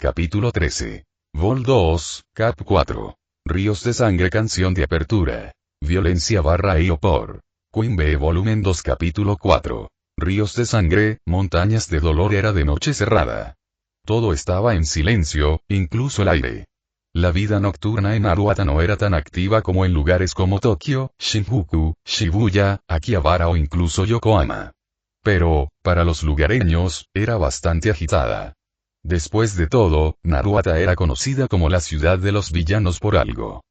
Capítulo 13. Vol 2, Cap 4. Ríos de sangre. Canción de apertura. Violencia / por. Queen Bee Volumen 2. Capítulo 4. Ríos de sangre, montañas de dolor. Era de noche cerrada. Todo estaba en silencio, incluso el aire. La vida nocturna en Naruata no era tan activa como en lugares como Tokio, Shinjuku, Shibuya, Akihabara o incluso Yokohama. Pero, para los lugareños, era bastante agitada. Después de todo, Naruata era conocida como la ciudad de los villanos por algo.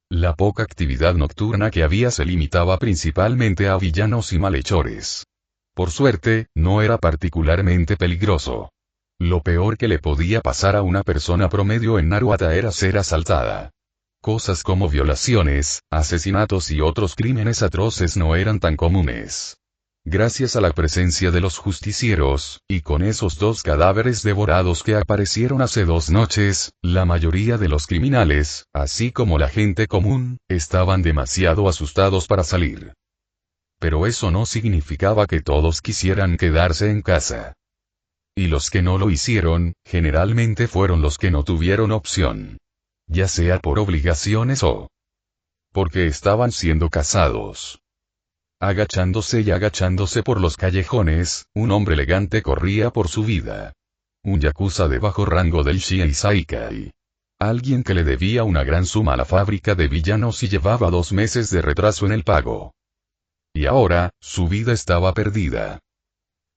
La poca actividad nocturna que había se limitaba principalmente a villanos y malhechores. Por suerte, no era particularmente peligroso. Lo peor que le podía pasar a una persona promedio en Naruata era ser asaltada. Cosas como violaciones, asesinatos y otros crímenes atroces no eran tan comunes. Gracias a la presencia de los justicieros, y con esos 2 cadáveres devorados que aparecieron hace 2 noches, la mayoría de los criminales, así como la gente común, estaban demasiado asustados para salir. Pero eso no significaba que todos quisieran quedarse en casa. Y los que no lo hicieron, generalmente fueron los que no tuvieron opción. Ya sea por obligaciones o porque estaban siendo cazados. Agachándose por los callejones, un hombre elegante corría por su vida. Un yakuza de bajo rango del Shiei Saikai. Alguien que le debía una gran suma a la fábrica de villanos y llevaba 2 meses de retraso en el pago. Y ahora, su vida estaba perdida.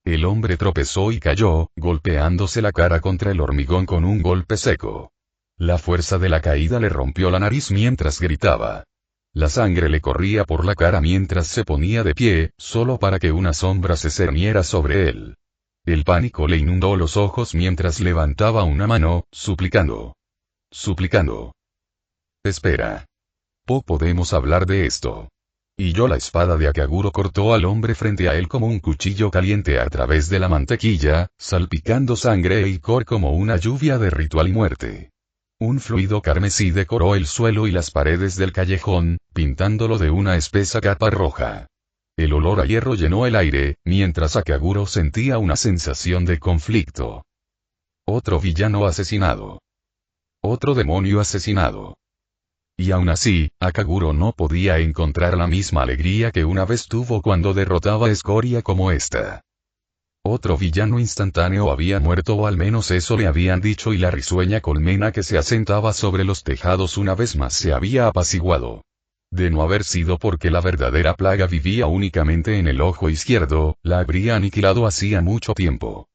El hombre tropezó y cayó, golpeándose la cara contra el hormigón con un golpe seco. La fuerza de la caída le rompió la nariz mientras gritaba. La sangre le corría por la cara mientras se ponía de pie, solo para que una sombra se cerniera sobre él. El pánico le inundó los ojos mientras levantaba una mano, suplicando. Espera. Podemos hablar de esto. Y la espada de Akaguro cortó al hombre frente a él como un cuchillo caliente a través de la mantequilla, salpicando sangre e icor como una lluvia de ritual y muerte. Un fluido carmesí decoró el suelo y las paredes del callejón, pintándolo de una espesa capa roja. El olor a hierro llenó el aire, mientras Akaguro sentía una sensación de conflicto. Otro villano asesinado. Otro demonio asesinado. Y aún así, Akaguro no podía encontrar la misma alegría que una vez tuvo cuando derrotaba a escoria como esta. Otro villano instantáneo había muerto, o al menos eso le habían dicho, y la risueña colmena que se asentaba sobre los tejados una vez más se había apaciguado. De no haber sido porque la verdadera plaga vivía únicamente en el ojo izquierdo, la habría aniquilado hacía mucho tiempo.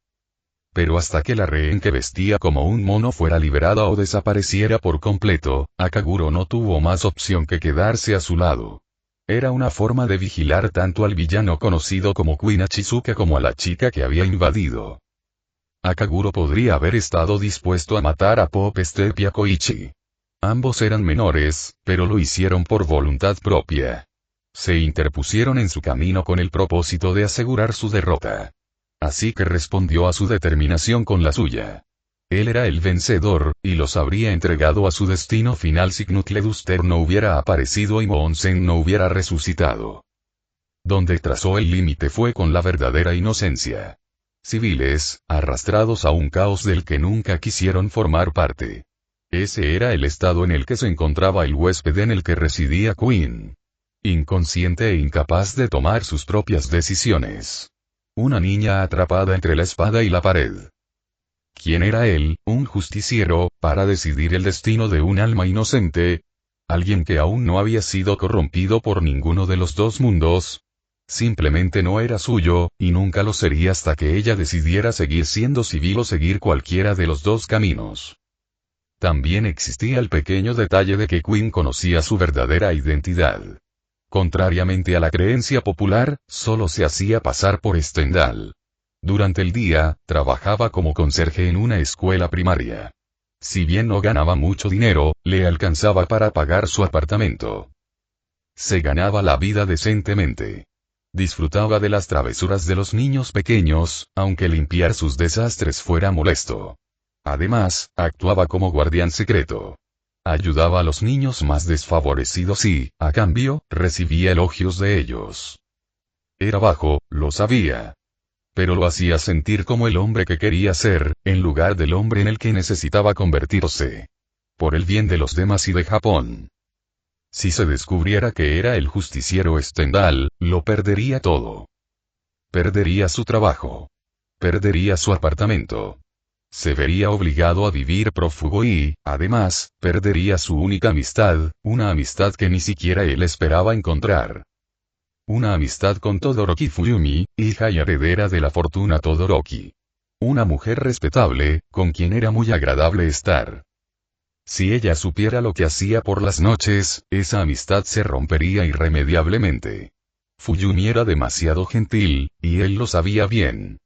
Pero hasta que la rehén que vestía como un mono fuera liberada o desapareciera por completo, Akaguro no tuvo más opción que quedarse a su lado. Era una forma de vigilar tanto al villano conocido como Queen Achizuka como a la chica que había invadido. Akaguro podría haber estado dispuesto a matar a Pop Step y a Koichi. Ambos eran menores, pero lo hicieron por voluntad propia. Se interpusieron en su camino con el propósito de asegurar su derrota. Así que respondió a su determinación con la suya. Él era el vencedor, y los habría entregado a su destino final si Knutleduster no hubiera aparecido y Moonsen no hubiera resucitado. Donde trazó el límite fue con la verdadera inocencia. Civiles, arrastrados a un caos del que nunca quisieron formar parte. Ese era el estado en el que se encontraba el huésped en el que residía Queen. Inconsciente e incapaz de tomar sus propias decisiones. Una niña atrapada entre la espada y la pared. ¿Quién era él, un justiciero, para decidir el destino de un alma inocente? ¿Alguien que aún no había sido corrompido por ninguno de los 2 mundos? Simplemente no era suyo, y nunca lo sería hasta que ella decidiera seguir siendo civil o seguir cualquiera de los 2 caminos. También existía el pequeño detalle de que Queen conocía su verdadera identidad. Contrariamente a la creencia popular, solo se hacía pasar por Stendhal. Durante el día, trabajaba como conserje en una escuela primaria. Si bien no ganaba mucho dinero, le alcanzaba para pagar su apartamento. Se ganaba la vida decentemente. Disfrutaba de las travesuras de los niños pequeños, aunque limpiar sus desastres fuera molesto. Además, actuaba como guardián secreto. Ayudaba a los niños más desfavorecidos y, a cambio, recibía elogios de ellos. Era bajo, lo sabía. pero lo hacía sentir como el hombre que quería ser, en lugar del hombre en el que necesitaba convertirse. Por el bien de los demás y de Japón. Si se descubriera que era el justiciero Stendhal, lo perdería todo. Perdería su trabajo. Perdería su apartamento. Se vería obligado a vivir prófugo y, además, perdería su única amistad, una amistad que ni siquiera él esperaba encontrar. Una amistad con Todoroki Fuyumi, hija y heredera de la fortuna Todoroki. Una mujer respetable, con quien era muy agradable estar. Si ella supiera lo que hacía por las noches, esa amistad se rompería irremediablemente. Fuyumi era demasiado gentil, y él lo sabía bien.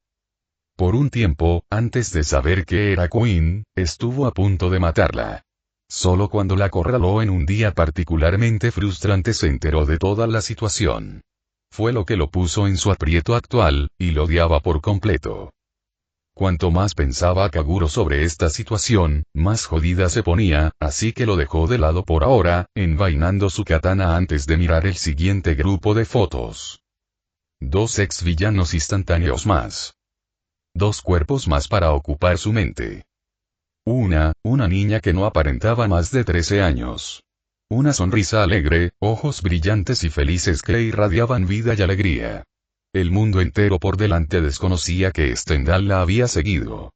Por un tiempo, antes de saber que era Queen, estuvo a punto de matarla. Solo cuando la acorraló en un día particularmente frustrante se enteró de toda la situación. Fue lo que lo puso en su aprieto actual, y lo odiaba por completo. Cuanto más pensaba Kaguro sobre esta situación, más jodida se ponía, así que lo dejó de lado por ahora, envainando su katana antes de mirar el siguiente grupo de fotos. 2 ex villanos instantáneos más. 2 cuerpos más para ocupar su mente. Una niña que no aparentaba más de 13 años. Una sonrisa alegre, ojos brillantes y felices que irradiaban vida y alegría. El mundo entero por delante desconocía que Stendhal la había seguido.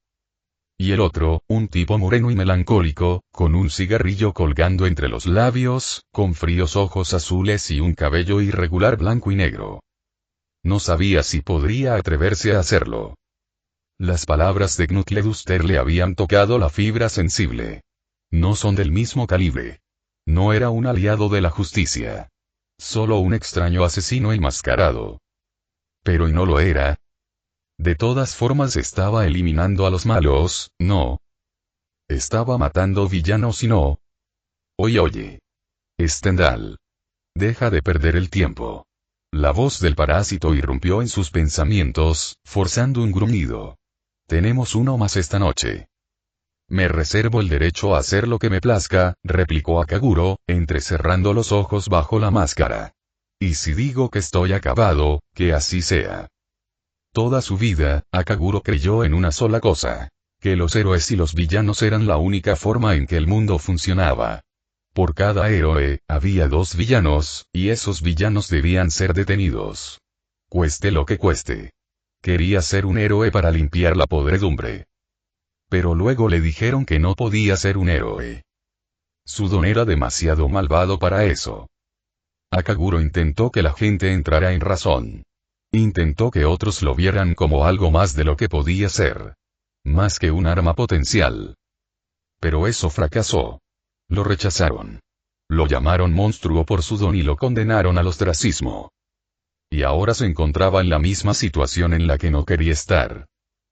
Y el otro, un tipo moreno y melancólico, con un cigarrillo colgando entre los labios, con fríos ojos azules y un cabello irregular blanco y negro. No sabía si podría atreverse a hacerlo. Las palabras de Knut Leduster le habían tocado la fibra sensible. No son del mismo calibre. No era un aliado de la justicia. Solo un extraño asesino enmascarado. Pero ¿y no lo era? De todas formas estaba eliminando a los malos, ¿no? Estaba matando villanos y no. Oye. Stendhal. Deja de perder el tiempo. La voz del parásito irrumpió en sus pensamientos, forzando un gruñido. Tenemos uno más esta noche. Me reservo el derecho a hacer lo que me plazca, replicó a Kaguro, entrecerrando los ojos bajo la máscara. Y si digo que estoy acabado, que así sea. Toda su vida, Akaguro creyó en una sola cosa. Que los héroes y los villanos eran la única forma en que el mundo funcionaba. Por cada héroe, había 2 villanos, y esos villanos debían ser detenidos. Cueste lo que cueste. Quería ser un héroe para limpiar la podredumbre. Pero luego le dijeron que no podía ser un héroe. Su don era demasiado malvado para eso. Akaguro intentó que la gente entrara en razón. Intentó que otros lo vieran como algo más de lo que podía ser. Más que un arma potencial. Pero eso fracasó. Lo rechazaron. Lo llamaron monstruo por su don y lo condenaron al ostracismo. Y ahora se encontraba en la misma situación en la que no quería estar.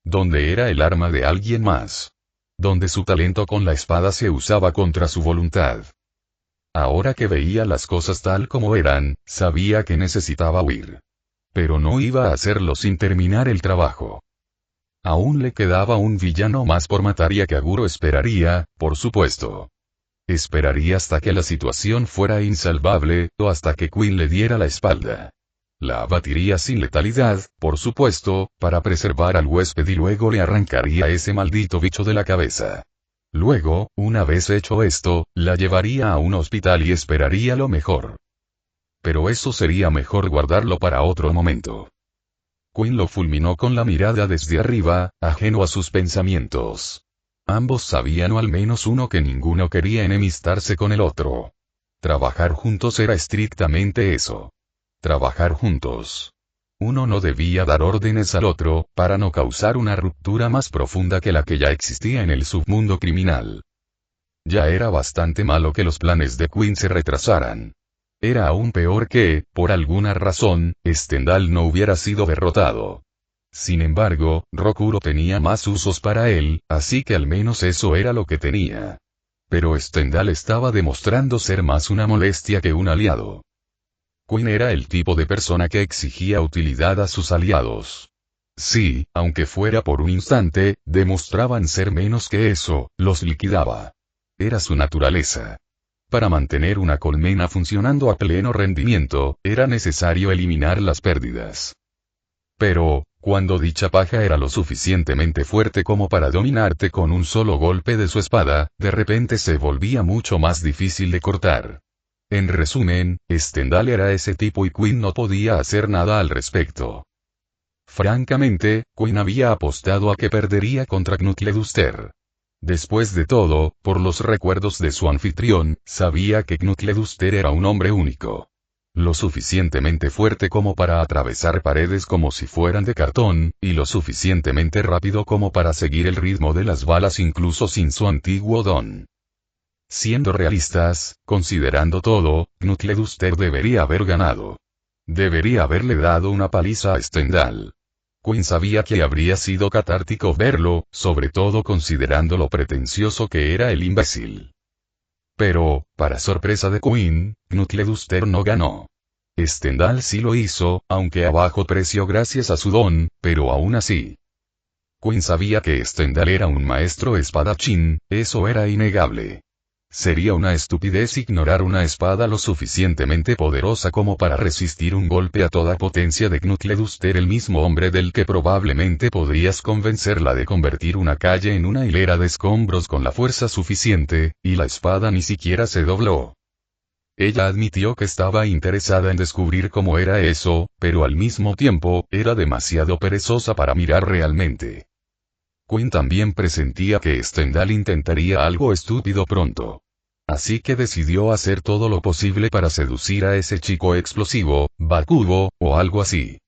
Donde era el arma de alguien más. Donde su talento con la espada se usaba contra su voluntad. Ahora que veía las cosas tal como eran, sabía que necesitaba huir. Pero no iba a hacerlo sin terminar el trabajo. Aún le quedaba un villano más por matar y Akaguro esperaría, por supuesto. Esperaría hasta que la situación fuera insalvable, o hasta que Queen le diera la espalda. La abatiría sin letalidad, por supuesto, para preservar al huésped y luego le arrancaría ese maldito bicho de la cabeza. Luego, una vez hecho esto, la llevaría a un hospital y esperaría lo mejor. Pero eso sería mejor guardarlo para otro momento. Queen lo fulminó con la mirada desde arriba, ajeno a sus pensamientos. Ambos sabían o al menos uno que ninguno quería enemistarse con el otro. Trabajar juntos era estrictamente eso. Trabajar juntos. Uno no debía dar órdenes al otro, para no causar una ruptura más profunda que la que ya existía en el submundo criminal. Ya era bastante malo que los planes de Queen se retrasaran. Era aún peor que, por alguna razón, Stendhal no hubiera sido derrotado. Sin embargo, Rokuro tenía más usos para él, así que al menos eso era lo que tenía. Pero Stendhal estaba demostrando ser más una molestia que un aliado. Queen era el tipo de persona que exigía utilidad a sus aliados. Sí, aunque fuera por un instante, demostraban ser menos que eso, los liquidaba. Era su naturaleza. Para mantener una colmena funcionando a pleno rendimiento, era necesario eliminar las pérdidas. Pero, Cuando dicha paja era lo suficientemente fuerte como para dominarte con un solo golpe de su espada, de repente se volvía mucho más difícil de cortar. En resumen, Stendhal era ese tipo y Quinn no podía hacer nada al respecto. Francamente, Quinn había apostado a que perdería contra Knut-Leduster. Después de todo, por los recuerdos de su anfitrión, sabía que Knut-Leduster era un hombre único. Lo suficientemente fuerte como para atravesar paredes como si fueran de cartón, y lo suficientemente rápido como para seguir el ritmo de las balas incluso sin su antiguo don. Siendo realistas, considerando todo, Knut-Leduster debería haber ganado. Debería haberle dado una paliza a Stendhal. Quinn sabía que habría sido catártico verlo, sobre todo considerando lo pretencioso que era el imbécil. Pero, para sorpresa de Quinn, Knut-Leduster no ganó. Stendhal sí lo hizo, aunque a bajo precio gracias a su don, pero aún así. Quinn sabía que Stendhal era un maestro espadachín, eso era innegable. Sería una estupidez ignorar una espada lo suficientemente poderosa como para resistir un golpe a toda potencia de Knut-Leduster, el mismo hombre del que probablemente podrías convencerla de convertir una calle en una hilera de escombros con la fuerza suficiente, y la espada ni siquiera se dobló. Ella admitió que estaba interesada en descubrir cómo era eso, pero al mismo tiempo, era demasiado perezosa para mirar realmente. Quinn también presentía que Stendhal intentaría algo estúpido pronto. Así que decidió hacer todo lo posible para seducir a ese chico explosivo, Bakugo, o algo así.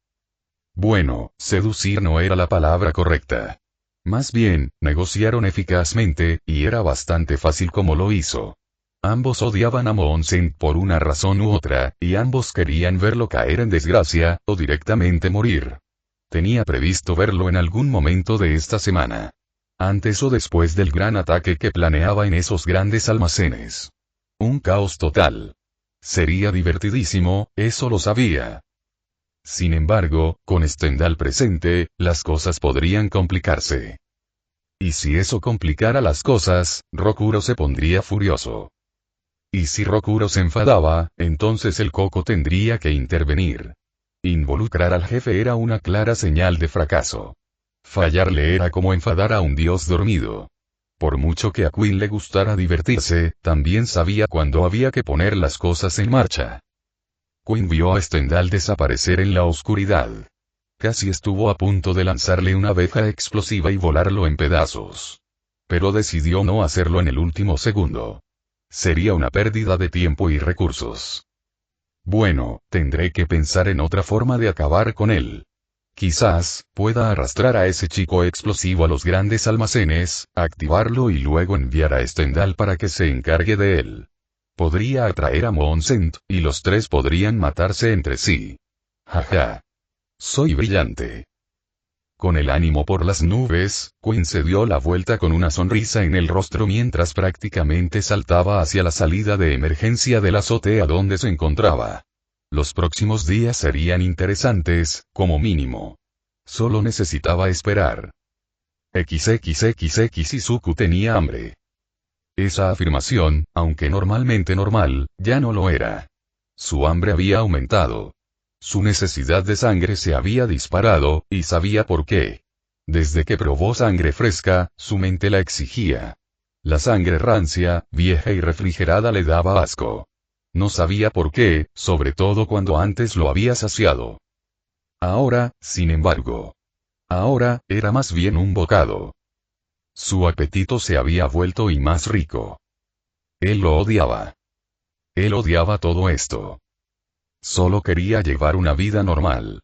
Bueno, seducir no era la palabra correcta. Más bien, negociaron eficazmente, y era bastante fácil como lo hizo. Ambos odiaban a Moonsen por una razón u otra, y ambos querían verlo caer en desgracia, o directamente morir. Tenía previsto verlo en algún momento de esta semana. Antes o después del gran ataque que planeaba en esos grandes almacenes. Un caos total. Sería divertidísimo, eso lo sabía. Sin embargo, con Stendhal presente, las cosas podrían complicarse. Y si eso complicara las cosas, Rokuro se pondría furioso. Y si Rokuro se enfadaba, entonces el Coco tendría que intervenir. Involucrar al jefe era una clara señal de fracaso. Fallarle era como enfadar a un dios dormido. Por mucho que a Quinn le gustara divertirse, también sabía cuándo había que poner las cosas en marcha. Quinn vio a Stendhal desaparecer en la oscuridad. Casi estuvo a punto de lanzarle una abeja explosiva y volarlo en pedazos. Pero decidió no hacerlo en el último segundo. Sería una pérdida de tiempo y recursos. Bueno, tendré que pensar en otra forma de acabar con él. Quizás, pueda arrastrar a ese chico explosivo a los grandes almacenes, activarlo y luego enviar a Stendhal para que se encargue de él. Podría atraer a Moonsent, y los tres podrían matarse entre sí. Jaja. Soy brillante. Con el ánimo por las nubes, Quinn se dio la vuelta con una sonrisa en el rostro mientras prácticamente saltaba hacia la salida de emergencia de la azotea donde se encontraba. Los próximos días serían interesantes, como mínimo. Solo necesitaba esperar. XXXX Izuku tenía hambre. Esa afirmación, aunque normalmente normal, ya no lo era. Su hambre había aumentado. Su necesidad de sangre se había disparado, y sabía por qué. Desde que probó sangre fresca, su mente la exigía. La sangre rancia, vieja y refrigerada le daba asco. No sabía por qué, sobre todo cuando antes lo había saciado. Ahora, sin embargo. Ahora, era más bien un bocado. Su apetito se había vuelto y más rico. Él lo odiaba. Él odiaba todo esto. Solo quería llevar una vida normal.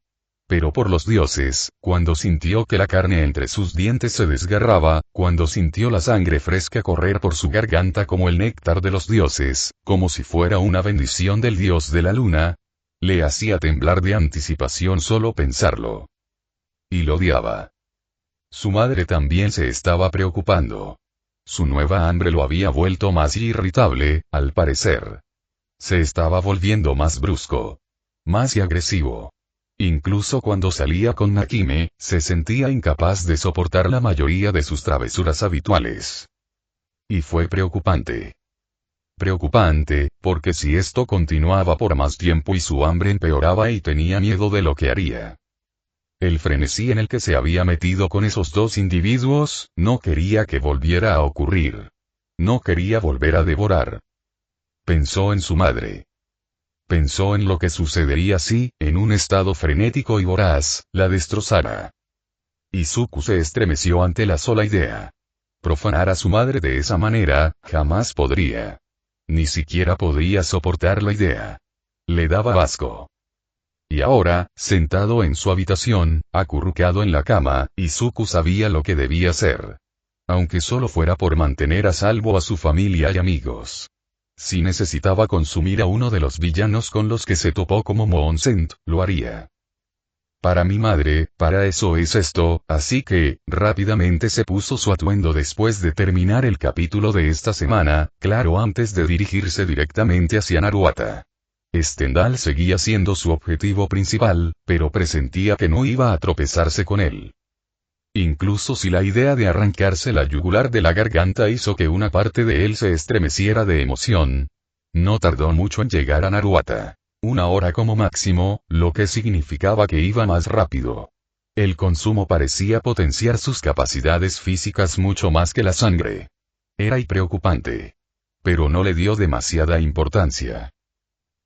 Pero por los dioses, cuando sintió que la carne entre sus dientes se desgarraba, cuando sintió la sangre fresca correr por su garganta como el néctar de los dioses, como si fuera una bendición del dios de la luna, le hacía temblar de anticipación solo pensarlo. Y lo odiaba. Su madre también se estaba preocupando. Su nueva hambre lo había vuelto más irritable, al parecer. Se estaba volviendo más brusco. Más y agresivo. Incluso cuando salía con Nakime, se sentía incapaz de soportar la mayoría de sus travesuras habituales. Y fue preocupante. Preocupante, porque si esto continuaba por más tiempo y su hambre empeoraba y tenía miedo de lo que haría. El frenesí en el que se había metido con esos dos individuos, no quería que volviera a ocurrir. No quería volver a devorar. Pensó en su madre. Pensó en lo que sucedería si, en un estado frenético y voraz, la destrozara. Izuku se estremeció ante la sola idea. Profanar a su madre de esa manera, jamás podría. Ni siquiera podría soportar la idea. Le daba asco. Y ahora, sentado en su habitación, acurrucado en la cama, Izuku sabía lo que debía hacer. Aunque solo fuera por mantener a salvo a su familia y amigos. Si necesitaba consumir a uno de los villanos con los que se topó como Moonsent, lo haría. Para mi madre, para eso es esto, así que, rápidamente se puso su atuendo después de terminar el capítulo de esta semana, claro antes de dirigirse directamente hacia Naruata. Stendhal seguía siendo su objetivo principal, pero presentía que no iba a tropezarse con él. Incluso si la idea de arrancarse la yugular de la garganta hizo que una parte de él se estremeciera de emoción. No tardó mucho en llegar a Naruata. 1 hora como máximo, lo que significaba que iba más rápido. El consumo parecía potenciar sus capacidades físicas mucho más que la sangre. Era preocupante. Pero no le dio demasiada importancia.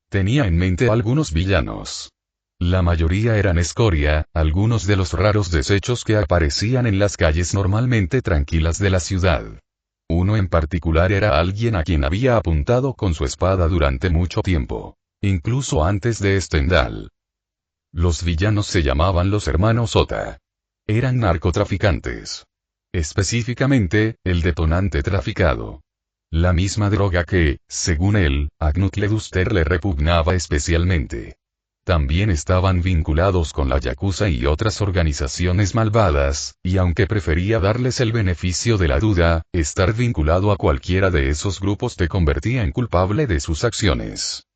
Tenía en mente algunos villanos. La mayoría eran escoria, algunos de los raros desechos que aparecían en las calles normalmente tranquilas de la ciudad. Uno en particular era alguien a quien había apuntado con su espada durante mucho tiempo. Incluso antes de Stendhal. Los villanos se llamaban los hermanos Ota. Eran narcotraficantes. Específicamente, el detonante traficado. La misma droga que, según él, a Knuckle Duster le repugnaba especialmente. También estaban vinculados con la Yakuza y otras organizaciones malvadas, y aunque prefería darles el beneficio de la duda, estar vinculado a cualquiera de esos grupos te convertía en culpable de sus acciones.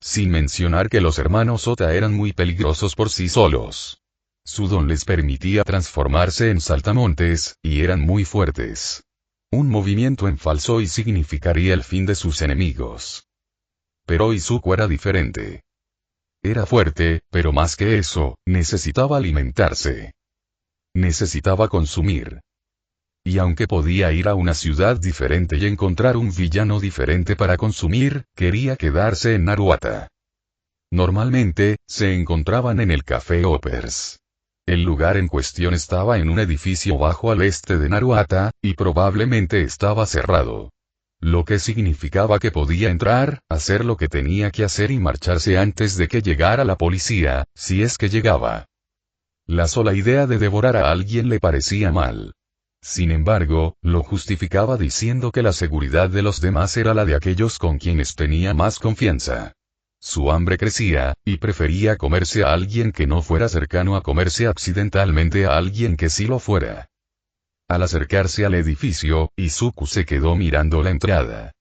Sin mencionar que los hermanos Ota eran muy peligrosos por sí solos. Su don les permitía transformarse en saltamontes, y eran muy fuertes. Un movimiento en falso y significaría el fin de sus enemigos. Pero Izuku era diferente. Era fuerte, pero más que eso, necesitaba alimentarse. Necesitaba consumir. Y aunque podía ir a una ciudad diferente y encontrar un villano diferente para consumir, quería quedarse en Naruata. Normalmente, se encontraban en el Café Hoppers. El lugar en cuestión estaba en un edificio bajo al este de Naruata, y probablemente estaba cerrado. Lo que significaba que podía entrar, hacer lo que tenía que hacer y marcharse antes de que llegara la policía, si es que llegaba. La sola idea de devorar a alguien le parecía mal. Sin embargo, lo justificaba diciendo que la seguridad de los demás era la de aquellos con quienes tenía más confianza. Su hambre crecía, y prefería comerse a alguien que no fuera cercano a comerse accidentalmente a alguien que sí lo fuera. Al acercarse al edificio, Izuku se quedó mirando la entrada.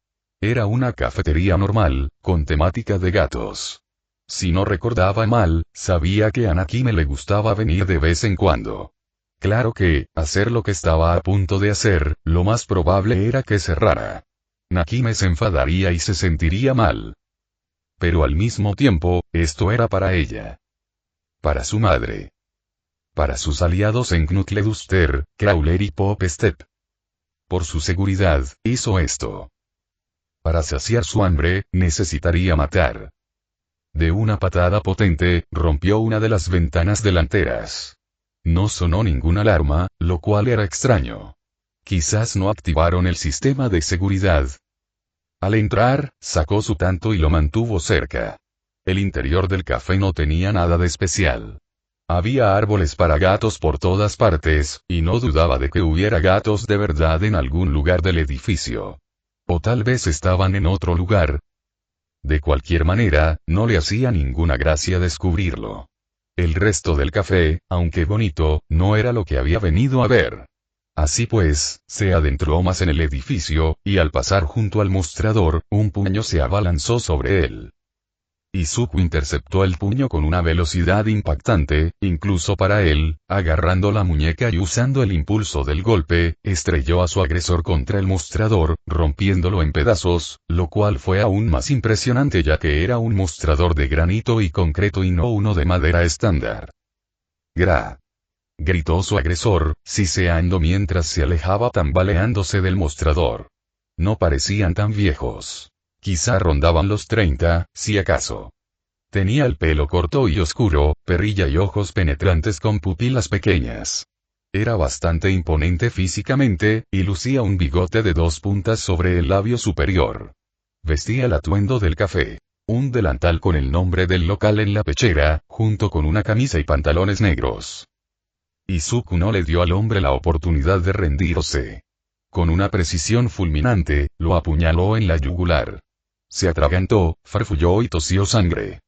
Era una cafetería normal, con temática de gatos. Si no recordaba mal, sabía que a Nakime le gustaba venir de vez en cuando. Claro que, hacer lo que estaba a punto de hacer, lo más probable era que cerrara. Nakime se enfadaría y se sentiría mal. Pero al mismo tiempo, esto era para ella. Para su madre. Para sus aliados en Knuckle Duster, Crawler y Pop Step. Por su seguridad, hizo esto. Para saciar su hambre, necesitaría matar. De una patada potente, rompió una de las ventanas delanteras. No sonó ninguna alarma, lo cual era extraño. Quizás no activaron el sistema de seguridad. Al entrar, sacó su tanto y lo mantuvo cerca. El interior del café no tenía nada de especial. Había árboles para gatos por todas partes, y no dudaba de que hubiera gatos de verdad en algún lugar del edificio. O tal vez estaban en otro lugar. De cualquier manera, no le hacía ninguna gracia descubrirlo. El resto del café, aunque bonito, no era lo que había venido a ver. Así pues, se adentró más en el edificio, y al pasar junto al mostrador, un puño se abalanzó sobre él. Izuku interceptó el puño con una velocidad impactante, incluso para él, agarrando la muñeca y usando el impulso del golpe, estrelló a su agresor contra el mostrador, rompiéndolo en pedazos, lo cual fue aún más impresionante ya que era un mostrador de granito y concreto y no uno de madera estándar. ¡Gra! Gritó su agresor, siseando mientras se alejaba tambaleándose del mostrador. No parecían tan viejos. Quizá rondaban los 30, si acaso. Tenía el pelo corto y oscuro, perilla y ojos penetrantes con pupilas pequeñas. Era bastante imponente físicamente, y lucía un bigote de 2 puntas sobre el labio superior. Vestía el atuendo del café. Un delantal con el nombre del local en la pechera, junto con una camisa y pantalones negros. Izuku no le dio al hombre la oportunidad de rendirse. Con una precisión fulminante, lo apuñaló en la yugular. Se atragantó, farfulló y tosió sangre.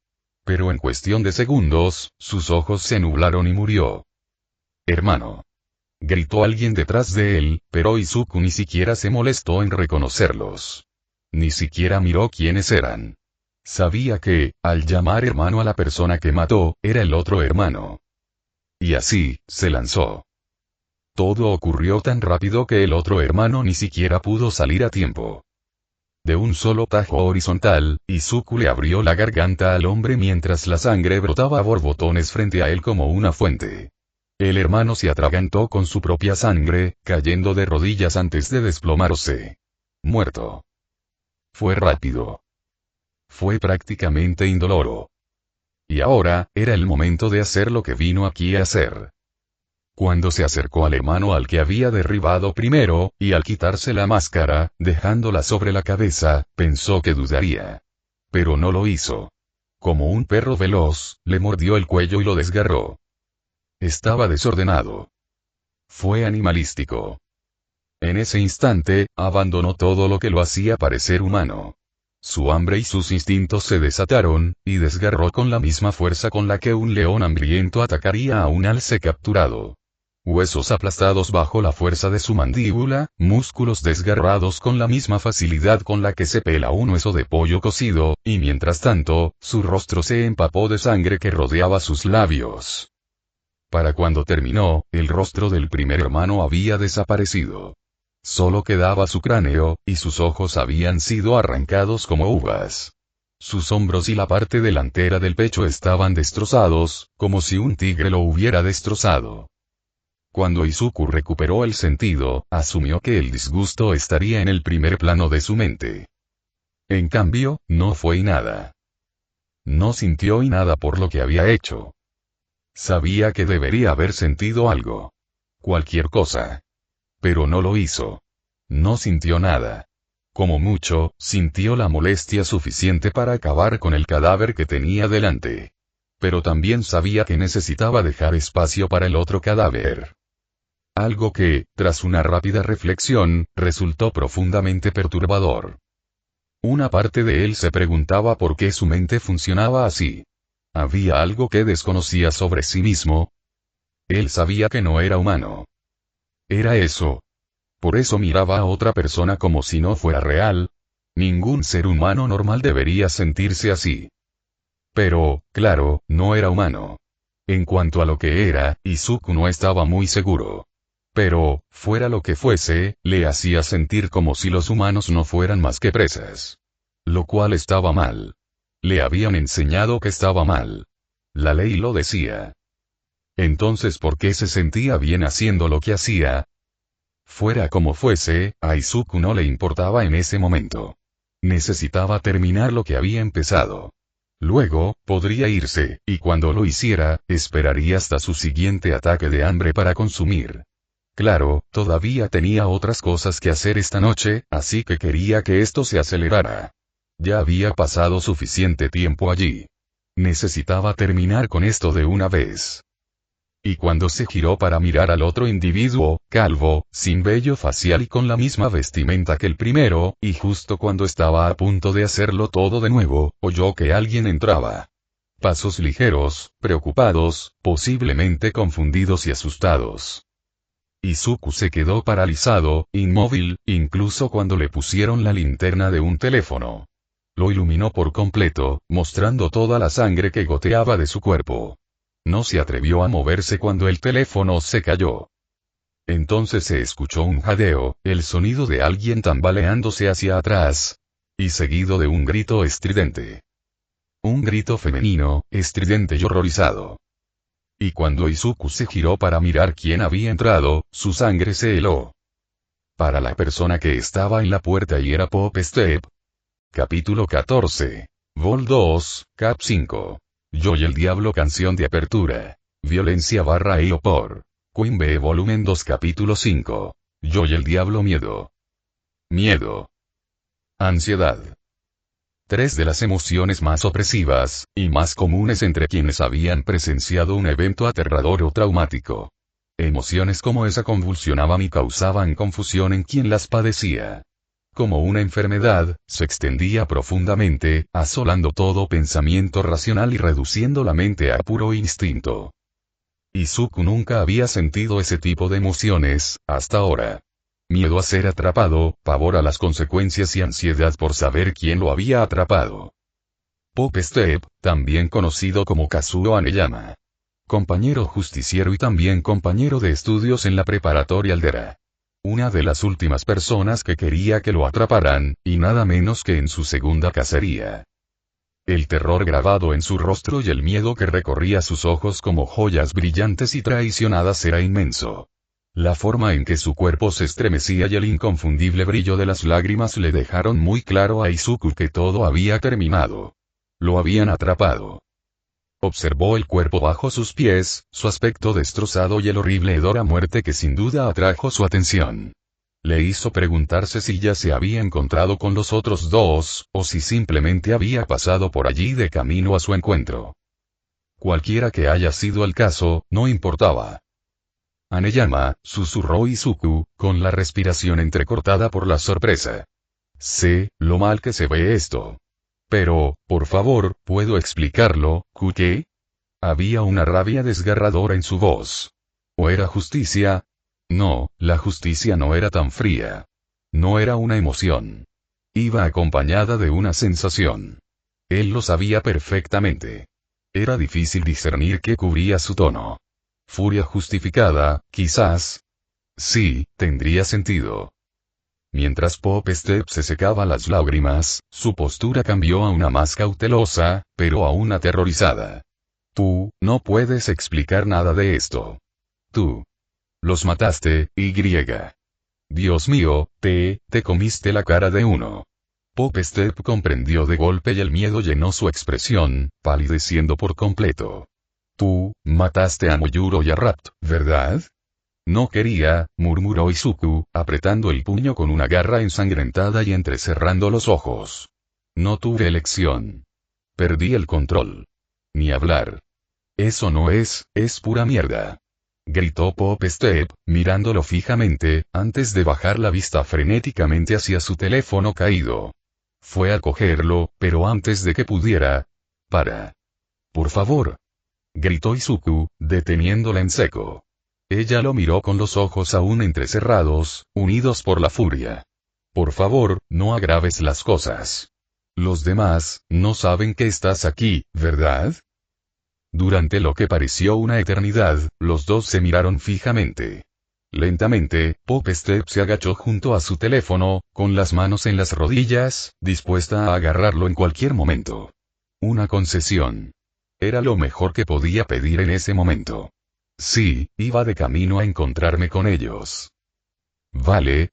Pero en cuestión de segundos, sus ojos se nublaron y murió. «Hermano», gritó alguien detrás de él, pero Izuku ni siquiera se molestó en reconocerlos. Ni siquiera miró quiénes eran. Sabía que, al llamar hermano a la persona que mató, era el otro hermano. Y así, se lanzó. Todo ocurrió tan rápido que el otro hermano ni siquiera pudo salir a tiempo. De un solo tajo horizontal, Izuku le abrió la garganta al hombre mientras la sangre brotaba a borbotones frente a él como una fuente. El hermano se atragantó con su propia sangre, cayendo de rodillas antes de desplomarse. Muerto. Fue rápido. Fue prácticamente indoloro. Y ahora, era el momento de hacer lo que vino aquí a hacer. Cuando se acercó al hermano al que había derribado primero, y al quitarse la máscara, dejándola sobre la cabeza, pensó que dudaría. Pero no lo hizo. Como un perro veloz, le mordió el cuello y lo desgarró. Estaba desordenado. Fue animalístico. En ese instante, abandonó todo lo que lo hacía parecer humano. Su hambre y sus instintos se desataron, y desgarró con la misma fuerza con la que un león hambriento atacaría a un alce capturado. Huesos aplastados bajo la fuerza de su mandíbula, músculos desgarrados con la misma facilidad con la que se pela un hueso de pollo cocido, y mientras tanto, su rostro se empapó de sangre que rodeaba sus labios. Para cuando terminó, el rostro del primer hermano había desaparecido. Solo quedaba su cráneo, y sus ojos habían sido arrancados como uvas. Sus hombros y la parte delantera del pecho estaban destrozados, como si un tigre lo hubiera destrozado. Cuando Izuku recuperó el sentido, asumió que el disgusto estaría en el primer plano de su mente. En cambio, no fue nada. No sintió nada por lo que había hecho. Sabía que debería haber sentido algo. Cualquier cosa. Pero no lo hizo. No sintió nada. Como mucho, sintió la molestia suficiente para acabar con el cadáver que tenía delante. Pero también sabía que necesitaba dejar espacio para el otro cadáver. Algo que, tras una rápida reflexión, resultó profundamente perturbador. Una parte de él se preguntaba por qué su mente funcionaba así. ¿Había algo que desconocía sobre sí mismo? Él sabía que no era humano. Era eso. Por eso miraba a otra persona como si no fuera real. Ningún ser humano normal debería sentirse así. Pero, claro, no era humano. En cuanto a lo que era, Izuku no estaba muy seguro. Pero, fuera lo que fuese, le hacía sentir como si los humanos no fueran más que presas. Lo cual estaba mal. Le habían enseñado que estaba mal. La ley lo decía. Entonces, ¿por qué se sentía bien haciendo lo que hacía? Fuera como fuese, a Izuku no le importaba en ese momento. Necesitaba terminar lo que había empezado. Luego, podría irse, y cuando lo hiciera, esperaría hasta su siguiente ataque de hambre para consumir. Claro, todavía tenía otras cosas que hacer esta noche, así que quería que esto se acelerara. Ya había pasado suficiente tiempo allí. Necesitaba terminar con esto de una vez. Y cuando se giró para mirar al otro individuo, calvo, sin vello facial y con la misma vestimenta que el primero, y justo cuando estaba a punto de hacerlo todo de nuevo, oyó que alguien entraba. Pasos ligeros, preocupados, posiblemente confundidos y asustados. Izuku se quedó paralizado, inmóvil, incluso cuando le pusieron la linterna de un teléfono. Lo iluminó por completo, mostrando toda la sangre que goteaba de su cuerpo. No se atrevió a moverse cuando el teléfono se cayó. Entonces se escuchó un jadeo, el sonido de alguien tambaleándose hacia atrás. Y seguido de un grito estridente. Un grito femenino, estridente y horrorizado. Y cuando Izuku se giró para mirar quién había entrado, su sangre se heló. Para la persona que estaba en la puerta y era Pop Step. Capítulo 14. Vol 2, Cap 5. Yo y el Diablo, canción de apertura. Violencia /EO por Queen Bee volumen 2 capítulo 5. Yo y el Diablo, miedo. Miedo. Ansiedad. Tres de las emociones más opresivas, y más comunes entre quienes habían presenciado un evento aterrador o traumático. Emociones como esa convulsionaban y causaban confusión en quien las padecía. Como una enfermedad, se extendía profundamente, asolando todo pensamiento racional y reduciendo la mente a puro instinto. Izuku nunca había sentido ese tipo de emociones, hasta ahora. Miedo a ser atrapado, pavor a las consecuencias y ansiedad por saber quién lo había atrapado. Pop Step, también conocido como Kazuo Aneyama. Compañero justiciero y también compañero de estudios en la preparatoria Aldera. Una de las últimas personas que quería que lo atraparan, y nada menos que en su segunda cacería. El terror grabado en su rostro y el miedo que recorría sus ojos como joyas brillantes y traicionadas era inmenso. La forma en que su cuerpo se estremecía y el inconfundible brillo de las lágrimas le dejaron muy claro a Izuku que todo había terminado. Lo habían atrapado. Observó el cuerpo bajo sus pies, su aspecto destrozado y el horrible hedor a muerte que sin duda atrajo su atención. Le hizo preguntarse si ya se había encontrado con los otros dos, o si simplemente había pasado por allí de camino a su encuentro. Cualquiera que haya sido el caso, no importaba. Aneyama, susurró Izuku, con la respiración entrecortada por la sorpresa. Sé, lo mal que se ve esto. Pero, por favor, ¿puedo explicarlo, Kuke? Había una rabia desgarradora en su voz. ¿O era justicia? No, la justicia no era tan fría. No era una emoción. Iba acompañada de una sensación. Él lo sabía perfectamente. Era difícil discernir qué cubría su tono. Furia justificada, quizás. Sí, tendría sentido. Mientras Pop Step se secaba las lágrimas, su postura cambió a una más cautelosa, pero aún aterrorizada. Tú, no puedes explicar nada de esto. Tú. Los mataste, Y. Dios mío, te comiste la cara de uno. Pop Step comprendió de golpe y el miedo llenó su expresión, palideciendo por completo. Tú, mataste a Moyuro y a Rapt, ¿verdad? No quería, murmuró Izuku, apretando el puño con una garra ensangrentada y entrecerrando los ojos. No tuve elección. Perdí el control. Ni hablar. Eso no es pura mierda. Gritó Pop Step, mirándolo fijamente, antes de bajar la vista frenéticamente hacia su teléfono caído. Fue a cogerlo, pero antes de que pudiera. Para. Por favor. Gritó Izuku, deteniéndola en seco. Ella lo miró con los ojos aún entrecerrados, unidos por la furia. Por favor, no agraves las cosas. Los demás, no saben que estás aquí, ¿verdad? Durante lo que pareció una eternidad, los dos se miraron fijamente. Lentamente, Pop Step se agachó junto a su teléfono, con las manos en las rodillas, dispuesta a agarrarlo en cualquier momento. Una concesión. Era lo mejor que podía pedir en ese momento. Sí, iba de camino a encontrarme con ellos. Vale,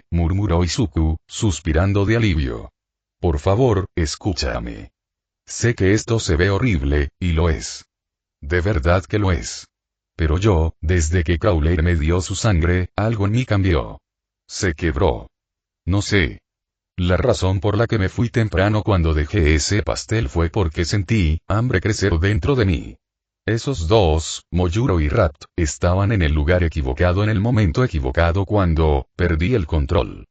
murmuró Izuku, suspirando de alivio. Por favor, escúchame. Sé que esto se ve horrible, y lo es. De verdad que lo es. Pero yo, desde que Crawler me dio su sangre, algo en mí cambió. Se quebró. No sé. La razón por la que me fui temprano cuando dejé ese pastel fue porque sentí hambre crecer dentro de mí. Esos dos, Moyuro y Rapt, estaban en el lugar equivocado en el momento equivocado cuando perdí el control.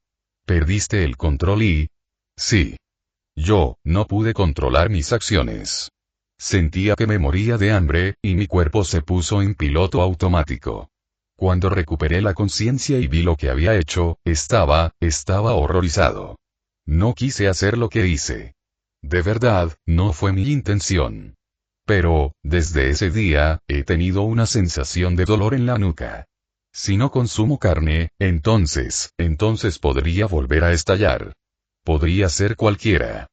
¿Perdiste el control y? Sí. Yo, no pude controlar mis acciones. Sentía que me moría de hambre, y mi cuerpo se puso en piloto automático. Cuando recuperé la conciencia y vi lo que había hecho, estaba horrorizado. No quise hacer lo que hice. De verdad, no fue mi intención. Pero, desde ese día, he tenido una sensación de dolor en la nuca. Si no consumo carne, entonces podría volver a estallar. Podría ser cualquiera.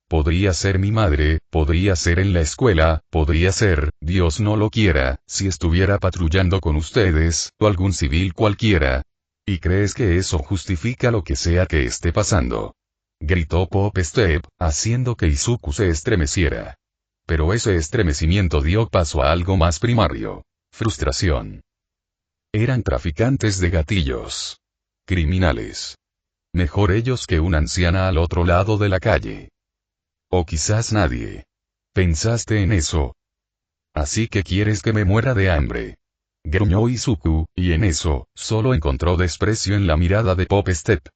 Podría ser mi madre, podría ser en la escuela, podría ser, Dios no lo quiera, si estuviera patrullando con ustedes, o algún civil cualquiera. ¿Y crees que eso justifica lo que sea que esté pasando?, gritó Pop Step, haciendo que Izuku se estremeciera. Pero ese estremecimiento dio paso a algo más primario: frustración. Eran traficantes de gatillos. Criminales. Mejor ellos que una anciana al otro lado de la calle. O quizás nadie. ¿Pensaste en eso? Así que quieres que me muera de hambre, gruñó Izuku, y en eso, solo encontró desprecio en la mirada de Pop Step.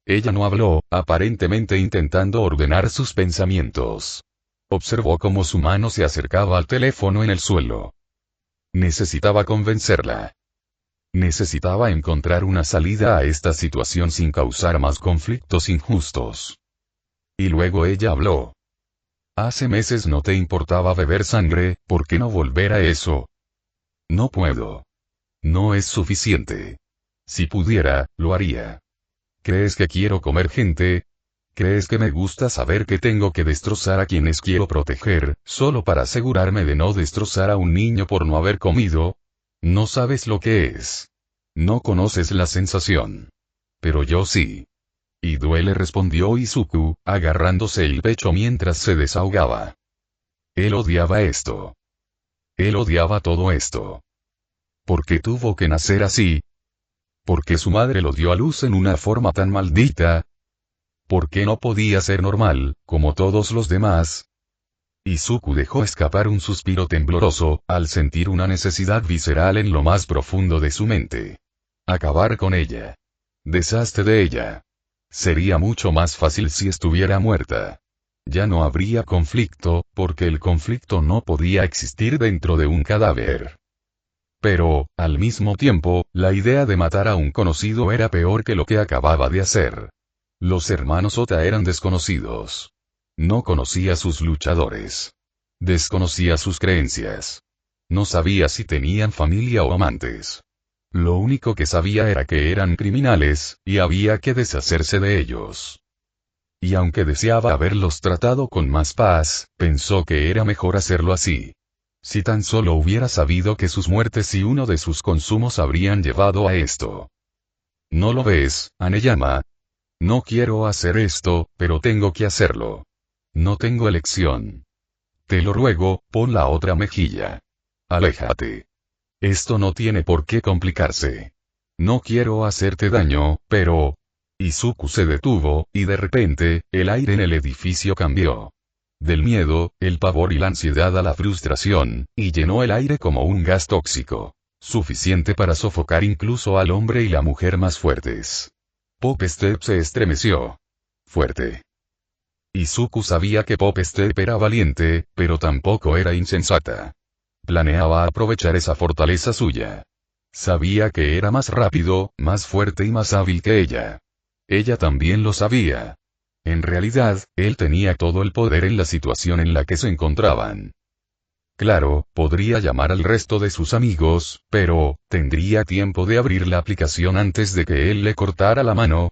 Ella no habló, aparentemente intentando ordenar sus pensamientos. Observó cómo su mano se acercaba al teléfono en el suelo. Necesitaba convencerla. Necesitaba encontrar una salida a esta situación sin causar más conflictos injustos. Y luego ella habló. Hace meses no te importaba beber sangre, ¿por qué no volver a eso? No puedo. No es suficiente. Si pudiera, lo haría. ¿Crees que quiero comer gente? ¿Crees que me gusta saber que tengo que destrozar a quienes quiero proteger, solo para asegurarme de no destrozar a un niño por no haber comido? No sabes lo que es. No conoces la sensación. Pero yo sí. Y duele, respondió Izuku, agarrándose el pecho mientras se desahogaba. Él odiaba esto. Él odiaba todo esto. ¿Por qué tuvo que nacer así? ¿Por qué su madre lo dio a luz en una forma tan maldita? ¿Por qué no podía ser normal, como todos los demás? Izuku dejó escapar un suspiro tembloroso, al sentir una necesidad visceral en lo más profundo de su mente. Acabar con ella. Deshazte de ella. Sería mucho más fácil si estuviera muerta. Ya no habría conflicto, porque el conflicto no podía existir dentro de un cadáver. Pero, al mismo tiempo, la idea de matar a un conocido era peor que lo que acababa de hacer. Los hermanos Ota eran desconocidos. No conocía a sus luchadores. Desconocía sus creencias. No sabía si tenían familia o amantes. Lo único que sabía era que eran criminales, y había que deshacerse de ellos. Y aunque deseaba haberlos tratado con más paz, pensó que era mejor hacerlo así. Si tan solo hubiera sabido que sus muertes y uno de sus consumos habrían llevado a esto. ¿No lo ves, Aneyama? No quiero hacer esto, pero tengo que hacerlo. No tengo elección. Te lo ruego, pon la otra mejilla. Aléjate. Esto no tiene por qué complicarse. No quiero hacerte daño, pero... Izuku se detuvo, y de repente, el aire en el edificio cambió. Del miedo, el pavor y la ansiedad a la frustración, y llenó el aire como un gas tóxico. Suficiente para sofocar incluso al hombre y la mujer más fuertes. Pop Step se estremeció. Fuerte. Izuku sabía que Pop Step era valiente, pero tampoco era insensata. Planeaba aprovechar esa fortaleza suya. Sabía que era más rápido, más fuerte y más hábil que ella. Ella también lo sabía. En realidad, él tenía todo el poder en la situación en la que se encontraban. Claro, podría llamar al resto de sus amigos, pero, ¿tendría tiempo de abrir la aplicación antes de que él le cortara la mano?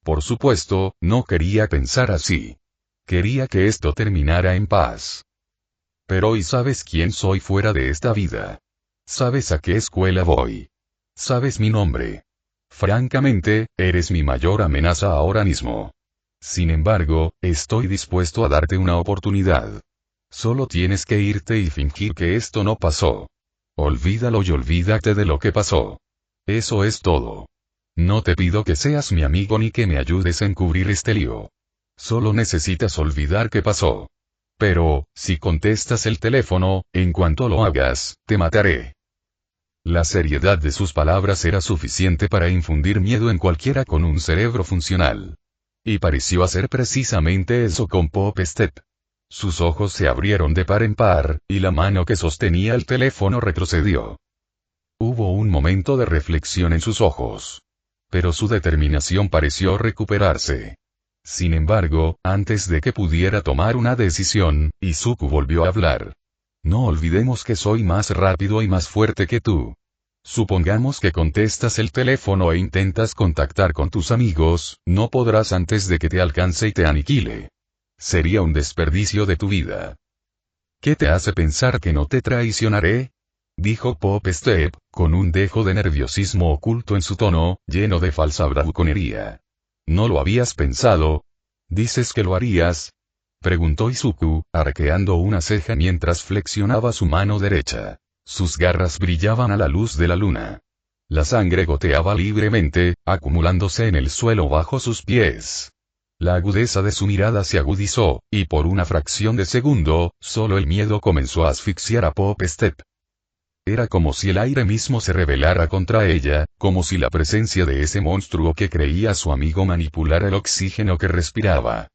Por supuesto, no quería pensar así. Quería que esto terminara en paz. Pero ¿y sabes quién soy fuera de esta vida? ¿Sabes a qué escuela voy? ¿Sabes mi nombre? Francamente, eres mi mayor amenaza ahora mismo. Sin embargo, estoy dispuesto a darte una oportunidad. Solo tienes que irte y fingir que esto no pasó. Olvídalo y olvídate de lo que pasó. Eso es todo. No te pido que seas mi amigo ni que me ayudes a encubrir este lío. Solo necesitas olvidar qué pasó. Pero, si contestas el teléfono, en cuanto lo hagas, te mataré. La seriedad de sus palabras era suficiente para infundir miedo en cualquiera con un cerebro funcional. Y pareció hacer precisamente eso con Pop Step. Sus ojos se abrieron de par en par, y la mano que sostenía el teléfono retrocedió. Hubo un momento de reflexión en sus ojos. Pero su determinación pareció recuperarse. Sin embargo, antes de que pudiera tomar una decisión, Izuku volvió a hablar. No olvidemos que soy más rápido y más fuerte que tú. Supongamos que contestas el teléfono e intentas contactar con tus amigos, no podrás antes de que te alcance y te aniquile. Sería un desperdicio de tu vida. ¿Qué te hace pensar que no te traicionaré? Dijo Pop Step, con un dejo de nerviosismo oculto en su tono, lleno de falsa bravuconería. ¿No lo habías pensado? ¿Dices que lo harías? Preguntó Izuku, arqueando una ceja mientras flexionaba su mano derecha. Sus garras brillaban a la luz de la luna. La sangre goteaba libremente, acumulándose en el suelo bajo sus pies. La agudeza de su mirada se agudizó, y por una fracción de segundo, solo el miedo comenzó a asfixiar a Pop Step. Era como si el aire mismo se rebelara contra ella, como si la presencia de ese monstruo que creía su amigo manipulara el oxígeno que respiraba.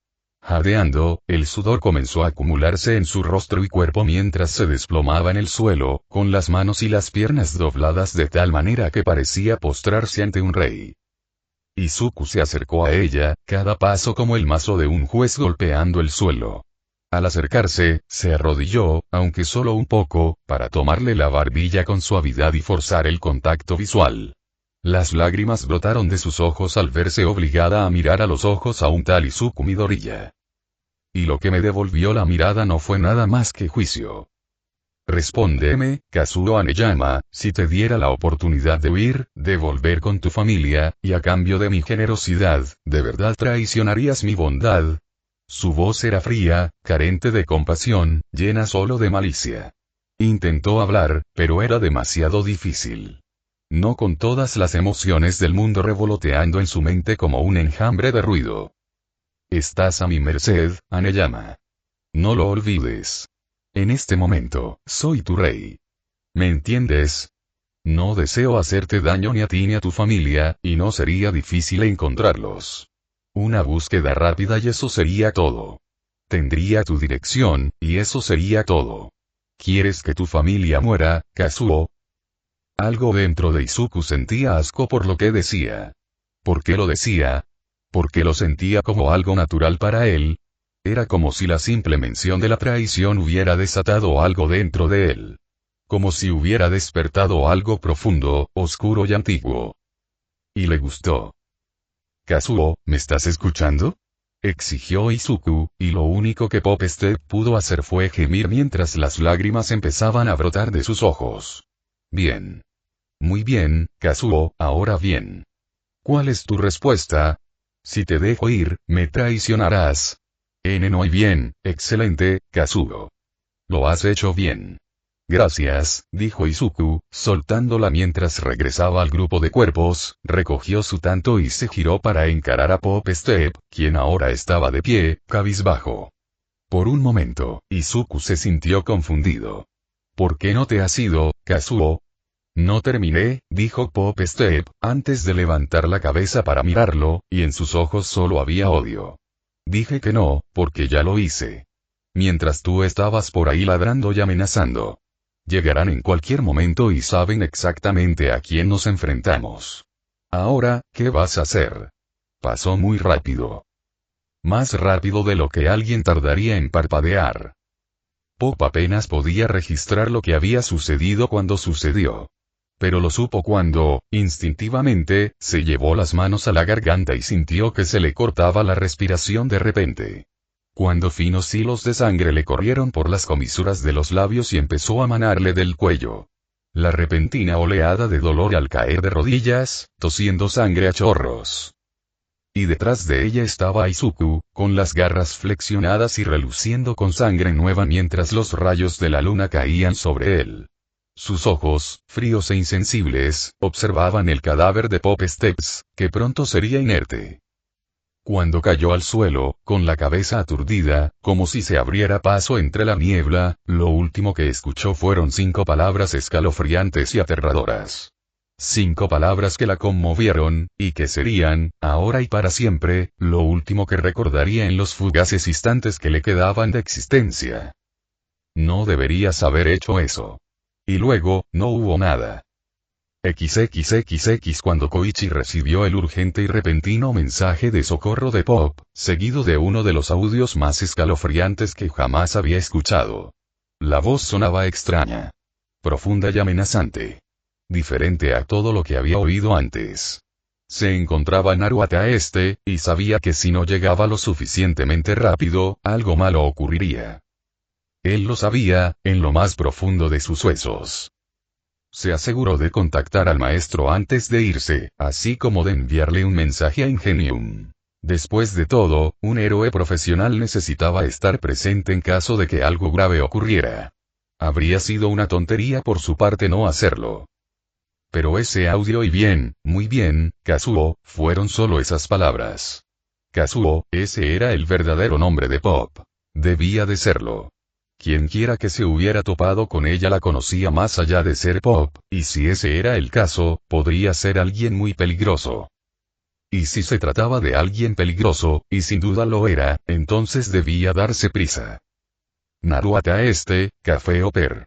Jadeando, el sudor comenzó a acumularse en su rostro y cuerpo mientras se desplomaba en el suelo, con las manos y las piernas dobladas de tal manera que parecía postrarse ante un rey. Izuku se acercó a ella, cada paso como el mazo de un juez golpeando el suelo. Al acercarse, se arrodilló, aunque solo un poco, para tomarle la barbilla con suavidad y forzar el contacto visual. Las lágrimas brotaron de sus ojos al verse obligada a mirar a los ojos a un tal Izuku Midoriya. Y lo que me devolvió la mirada no fue nada más que juicio. Respóndeme, Kazuo Aneyama, si te diera la oportunidad de huir, de volver con tu familia, y a cambio de mi generosidad, ¿de verdad traicionarías mi bondad? Su voz era fría, carente de compasión, llena solo de malicia. Intentó hablar, pero era demasiado difícil. No con todas las emociones del mundo revoloteando en su mente como un enjambre de ruido. Estás a mi merced, Aneyama. No lo olvides. En este momento, soy tu rey. ¿Me entiendes? No deseo hacerte daño ni a ti ni a tu familia, y no sería difícil encontrarlos. Una búsqueda rápida y eso sería todo. Tendría tu dirección, y eso sería todo. ¿Quieres que tu familia muera, Kazuo? Algo dentro de Izuku sentía asco por lo que decía. ¿Por qué lo decía? Porque lo sentía como algo natural para él. Era como si la simple mención de la traición hubiera desatado algo dentro de él. Como si hubiera despertado algo profundo, oscuro y antiguo. Y le gustó. Kazuo, ¿me estás escuchando? Exigió Izuku, y lo único que Pop Step pudo hacer fue gemir mientras las lágrimas empezaban a brotar de sus ojos. Bien. Muy bien, Kazuo, ahora bien. ¿Cuál es tu respuesta? Si te dejo ir, me traicionarás. No, y bien, excelente, Kazuo. Lo has hecho bien. Gracias, dijo Izuku, soltándola mientras regresaba al grupo de cuerpos, recogió su tanto y se giró para encarar a Pop Step, quien ahora estaba de pie, cabizbajo. Por un momento, Izuku se sintió confundido. ¿Por qué no te has ido, Kazuo? No terminé, dijo Pop Step, antes de levantar la cabeza para mirarlo, y en sus ojos solo había odio. Dije que no, porque ya lo hice. Mientras tú estabas por ahí ladrando y amenazando. Llegarán en cualquier momento y saben exactamente a quién nos enfrentamos. Ahora, ¿qué vas a hacer? Pasó muy rápido. Más rápido de lo que alguien tardaría en parpadear. Pop apenas podía registrar lo que había sucedido cuando sucedió. Pero lo supo cuando, instintivamente, se llevó las manos a la garganta y sintió que se le cortaba la respiración de repente. Cuando finos hilos de sangre le corrieron por las comisuras de los labios y empezó a manarle del cuello. La repentina oleada de dolor al caer de rodillas, tosiendo sangre a chorros. Y detrás de ella estaba Izuku, con las garras flexionadas y reluciendo con sangre nueva mientras los rayos de la luna caían sobre él. Sus ojos, fríos e insensibles, observaban el cadáver de Pop Steps, que pronto sería inerte. Cuando cayó al suelo, con la cabeza aturdida, como si se abriera paso entre la niebla, lo último que escuchó fueron 5 palabras escalofriantes y aterradoras. 5 palabras que la conmovieron, y que serían, ahora y para siempre, lo último que recordaría en los fugaces instantes que le quedaban de existencia. No deberías haber hecho eso. Y luego, no hubo nada. XXXX cuando Koichi recibió el urgente y repentino mensaje de socorro de Pop, seguido de uno de los audios más escalofriantes que jamás había escuchado. La voz sonaba extraña. Profunda y amenazante. Diferente a todo lo que había oído antes. se encontraba Naruto Este, y sabía que si no llegaba lo suficientemente rápido, algo malo ocurriría. Él lo sabía, en lo más profundo de sus huesos. Se aseguró de contactar al maestro antes de irse, así como de enviarle un mensaje a Ingenium. Después de todo, un héroe profesional necesitaba estar presente en caso de que algo grave ocurriera. Habría sido una tontería por su parte no hacerlo. Pero ese audio y bien, muy bien, Kazuo, fueron solo esas palabras. Kazuo, ese era el verdadero nombre de Pop. Debía de serlo. Quienquiera que se hubiera topado con ella la conocía más allá de ser Pop, y si ese era el caso, podría ser alguien muy peligroso. Y si se trataba de alguien peligroso, y sin duda lo era, entonces debía darse prisa. Naruto Este, Café Oper.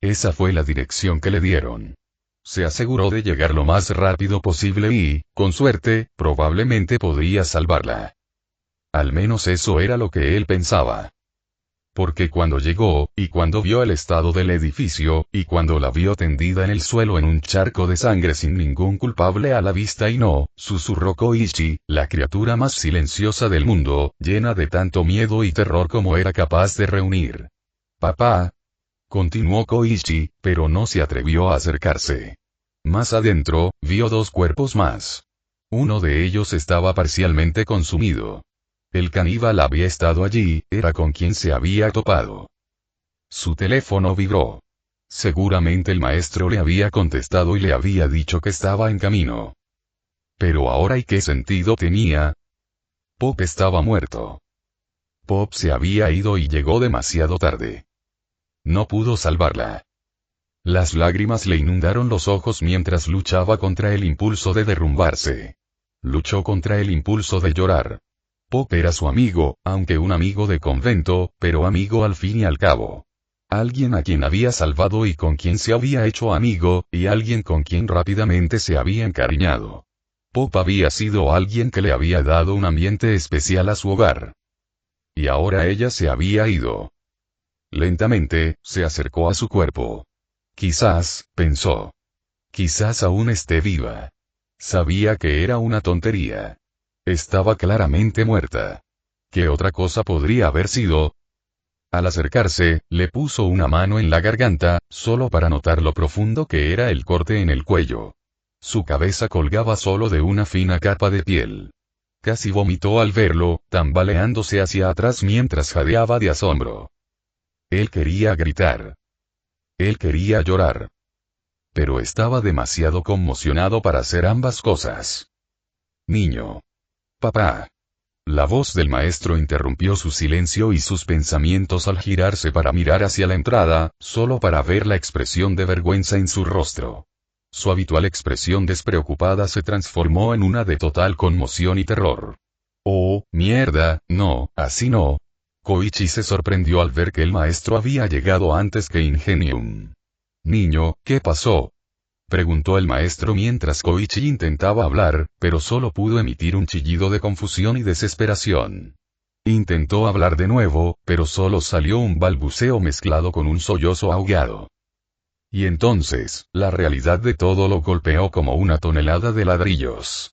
Esa fue la dirección que le dieron. Se aseguró de llegar lo más rápido posible y, con suerte, probablemente podría salvarla. Al menos eso era lo que él pensaba. Porque cuando llegó, y cuando vio el estado del edificio, y cuando la vio tendida en el suelo en un charco de sangre sin ningún culpable a la vista y no, susurró Koichi, la criatura más silenciosa del mundo, llena de tanto miedo y terror como era capaz de reunir. Papá. Continuó Koichi, pero no se atrevió a acercarse. Más adentro, vio dos cuerpos más. Uno de ellos estaba parcialmente consumido. El caníbal había estado allí, era con quien se había topado. Su teléfono vibró. Seguramente el maestro le había contestado y le había dicho que estaba en camino. Pero ahora ¿y qué sentido tenía? Pop estaba muerto. Pop se había ido y llegó demasiado tarde. No pudo salvarla. Las lágrimas le inundaron los ojos mientras luchaba contra el impulso de derrumbarse. Luchó contra el impulso de llorar. Pop era su amigo, aunque un amigo de convento, pero amigo al fin y al cabo. Alguien a quien había salvado y con quien se había hecho amigo, y alguien con quien rápidamente se había encariñado. Pop había sido alguien que le había dado un ambiente especial a su hogar. Y ahora ella se había ido. Lentamente, se acercó a su cuerpo. Quizás, pensó. Quizás aún esté viva. Sabía que era una tontería. Estaba claramente muerta. ¿Qué otra cosa podría haber sido? Al acercarse, le puso una mano en la garganta, solo para notar lo profundo que era el corte en el cuello. Su cabeza colgaba solo de una fina capa de piel. Casi vomitó al verlo, tambaleándose hacia atrás mientras jadeaba de asombro. Él quería gritar. Él quería llorar. Pero estaba demasiado conmocionado para hacer ambas cosas. Niño. Papá. La voz del maestro interrumpió su silencio y sus pensamientos al girarse para mirar hacia la entrada, solo para ver la expresión de vergüenza en su rostro. Su habitual expresión despreocupada se transformó en una de total conmoción y terror. Oh, mierda, no, así no. Koichi se sorprendió al ver que el maestro había llegado antes que Ingenium. Niño, ¿qué pasó? Preguntó el maestro mientras Koichi intentaba hablar, pero solo pudo emitir un chillido de confusión y desesperación. Intentó hablar de nuevo, pero solo salió un balbuceo mezclado con un sollozo ahogado. Y entonces, la realidad de todo lo golpeó como una tonelada de ladrillos.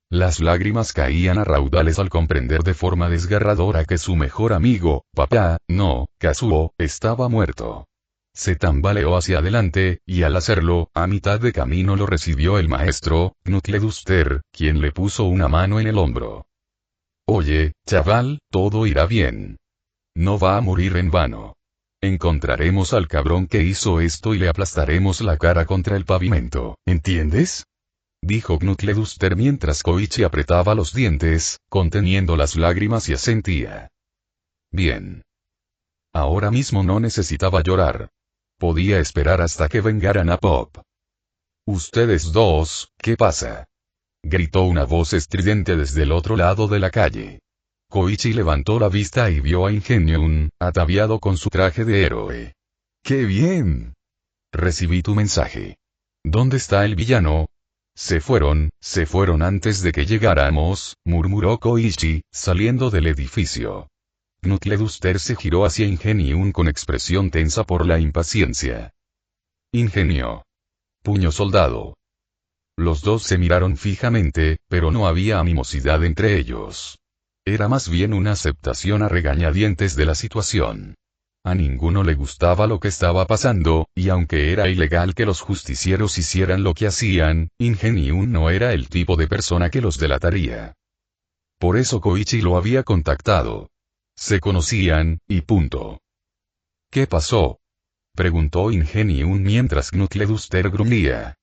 Las lágrimas caían a raudales al comprender de forma desgarradora que su mejor amigo, papá, no, Kazuo, estaba muerto. Se tambaleó hacia adelante, y al hacerlo, a mitad de camino lo recibió el maestro, Knuckleduster, quien le puso una mano en el hombro. Oye, chaval, todo irá bien. No va a morir en vano. Encontraremos al cabrón que hizo esto y le aplastaremos la cara contra el pavimento, ¿entiendes? Dijo Knuckleduster mientras Koichi apretaba los dientes, conteniendo las lágrimas y asentía. Bien. Ahora mismo no necesitaba llorar. Podía esperar hasta que vengaran a Pop. Ustedes dos, ¿qué pasa? Gritó una voz estridente desde el otro lado de la calle. Koichi levantó la vista y vio a Ingenium, ataviado con su traje de héroe. ¡Qué bien! Recibí tu mensaje. ¿Dónde está el villano? Se fueron antes de que llegáramos, murmuró Koichi, saliendo del edificio. Knuckleduster se giró hacia Ingenium con expresión tensa por la impaciencia. Ingenio. Puño soldado. Los dos se miraron fijamente, pero no había animosidad entre ellos. Era más bien una aceptación a regañadientes de la situación. A ninguno le gustaba lo que estaba pasando, y aunque era ilegal que los justicieros hicieran lo que hacían, Ingenium no era el tipo de persona que los delataría. Por eso Koichi lo había contactado. Se conocían, y punto. ¿Qué pasó?, preguntó Ingenium mientras Knutleduster gruñía.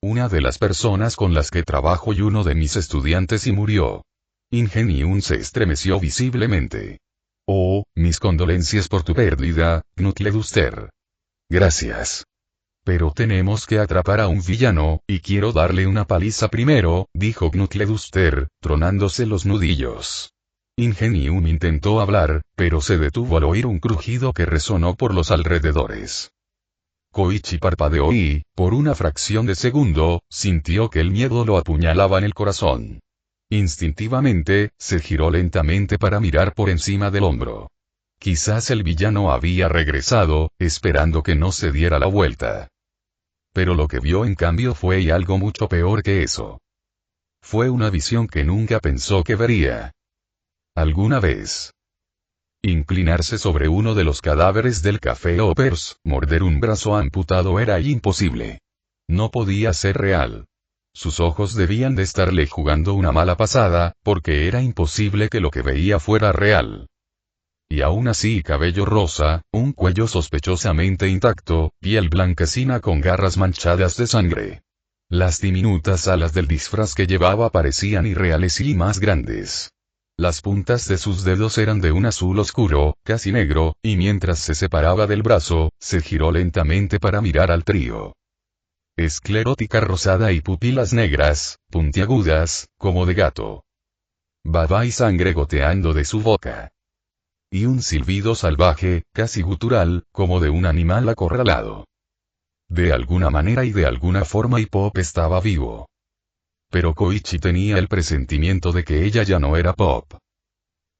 Una de las personas con las que trabajo y uno de mis estudiantes y murió. Ingenium se estremeció visiblemente. Oh, mis condolencias por tu pérdida, Knutleduster. Gracias. Pero tenemos que atrapar a un villano, y quiero darle una paliza primero, dijo Knutleduster, tronándose los nudillos. Ingenium intentó hablar, pero se detuvo al oír un crujido que resonó por los alrededores. Koichi parpadeó y, por una fracción de segundo, sintió que el miedo lo apuñalaba en el corazón. Instintivamente, se giró lentamente para mirar por encima del hombro. Quizás el villano había regresado, esperando que no se diera la vuelta. Pero lo que vio en cambio fue algo mucho peor que eso. Fue una visión que nunca pensó que vería. ¿Alguna vez? Inclinarse sobre uno de los cadáveres del Café Opers, morder un brazo amputado era imposible. No podía ser real. Sus ojos debían de estarle jugando una mala pasada, porque era imposible que lo que veía fuera real. Y aún así cabello rosa, un cuello sospechosamente intacto, piel blanquecina con garras manchadas de sangre. Las diminutas alas del disfraz que llevaba parecían irreales y más grandes. Las puntas de sus dedos eran de un azul oscuro, casi negro, y mientras se separaba del brazo, se giró lentamente para mirar al trío. Esclerótica rosada y pupilas negras, puntiagudas, como de gato. Baba y sangre goteando de su boca. Y un silbido salvaje, casi gutural, como de un animal acorralado. De alguna manera y de alguna forma Pop estaba vivo. Pero Koichi tenía el presentimiento de que ella ya no era Pop.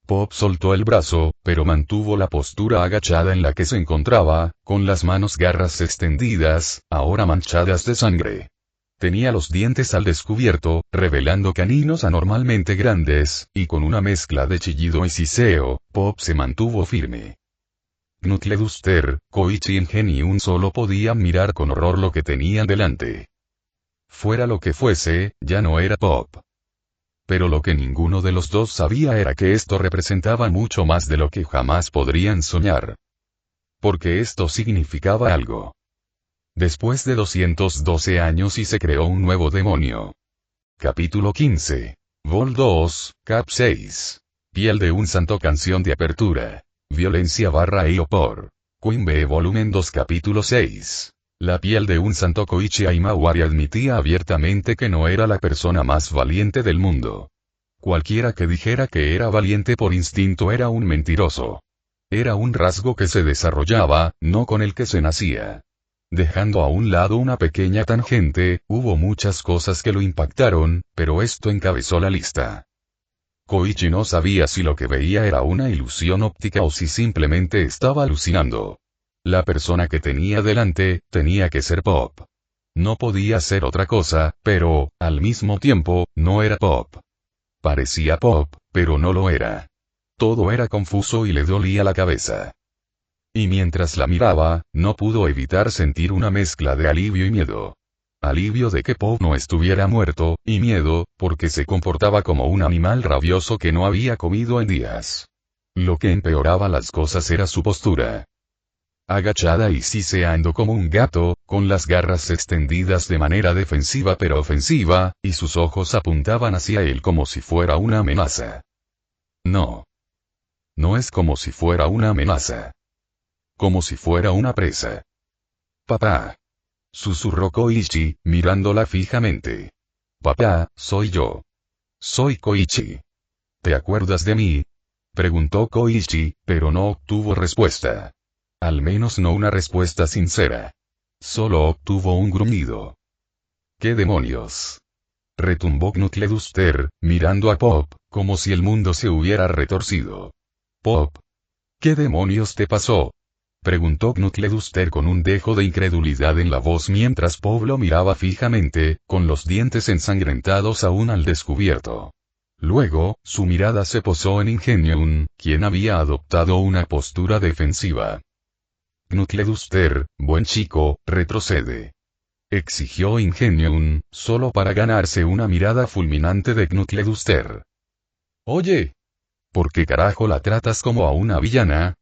Pop soltó el brazo, pero mantuvo la postura agachada en la que se encontraba, con las manos garras extendidas, ahora manchadas de sangre. Tenía los dientes al descubierto, revelando caninos anormalmente grandes, y con una mezcla de chillido y siseo, Pop se mantuvo firme. Knutleduster, Koichi y Ingenium solo podían mirar con horror lo que tenían delante. Fuera lo que fuese, ya no era Pop. Pero lo que ninguno de los dos sabía era que esto representaba mucho más de lo que jamás podrían soñar. Porque esto significaba algo. Después de 212 años y se creó un nuevo demonio. Capítulo 15. Vol 2, Cap 6. Piel de un santo, canción de apertura. Violencia / por. Queen Bee Volumen 2 Capítulo 6. La piel de un santo. Koichi Aimawari admitía abiertamente que no era la persona más valiente del mundo. Cualquiera que dijera que era valiente por instinto era un mentiroso. Era un rasgo que se desarrollaba, no con el que se nacía. Dejando a un lado una pequeña tangente, hubo muchas cosas que lo impactaron, pero esto encabezó la lista. Koichi no sabía si lo que veía era una ilusión óptica o si simplemente estaba alucinando. La persona que tenía delante, tenía que ser Pop. No podía ser otra cosa, pero, al mismo tiempo, no era Pop. Parecía Pop, pero no lo era. Todo era confuso y le dolía la cabeza. Y mientras la miraba, no pudo evitar sentir una mezcla de alivio y miedo. Alivio de que Pop no estuviera muerto, y miedo, porque se comportaba como un animal rabioso que no había comido en días. Lo que empeoraba las cosas era su postura. Agachada y siseando como un gato, con las garras extendidas de manera defensiva pero ofensiva, y sus ojos apuntaban hacia él como si fuera una amenaza. No. No es como si fuera una amenaza. Como si fuera una presa. Papá. Susurró Koichi, mirándola fijamente. Papá, soy yo. Soy Koichi. ¿Te acuerdas de mí? Preguntó Koichi, pero no obtuvo respuesta. Al menos no una respuesta sincera. Solo obtuvo un gruñido. ¿Qué demonios? Retumbó Knutleduster, mirando a Pop, como si el mundo se hubiera retorcido. Pop. ¿Qué demonios te pasó? preguntó Knutleduster con un dejo de incredulidad en la voz mientras Pop lo miraba fijamente, con los dientes ensangrentados aún al descubierto. Luego, su mirada se posó en Ingenium, quien había adoptado una postura defensiva. Knutleduster, buen chico, retrocede. Exigió Ingenium, solo para ganarse una mirada fulminante de Knutleduster. Oye, ¿por qué carajo la tratas como a una villana?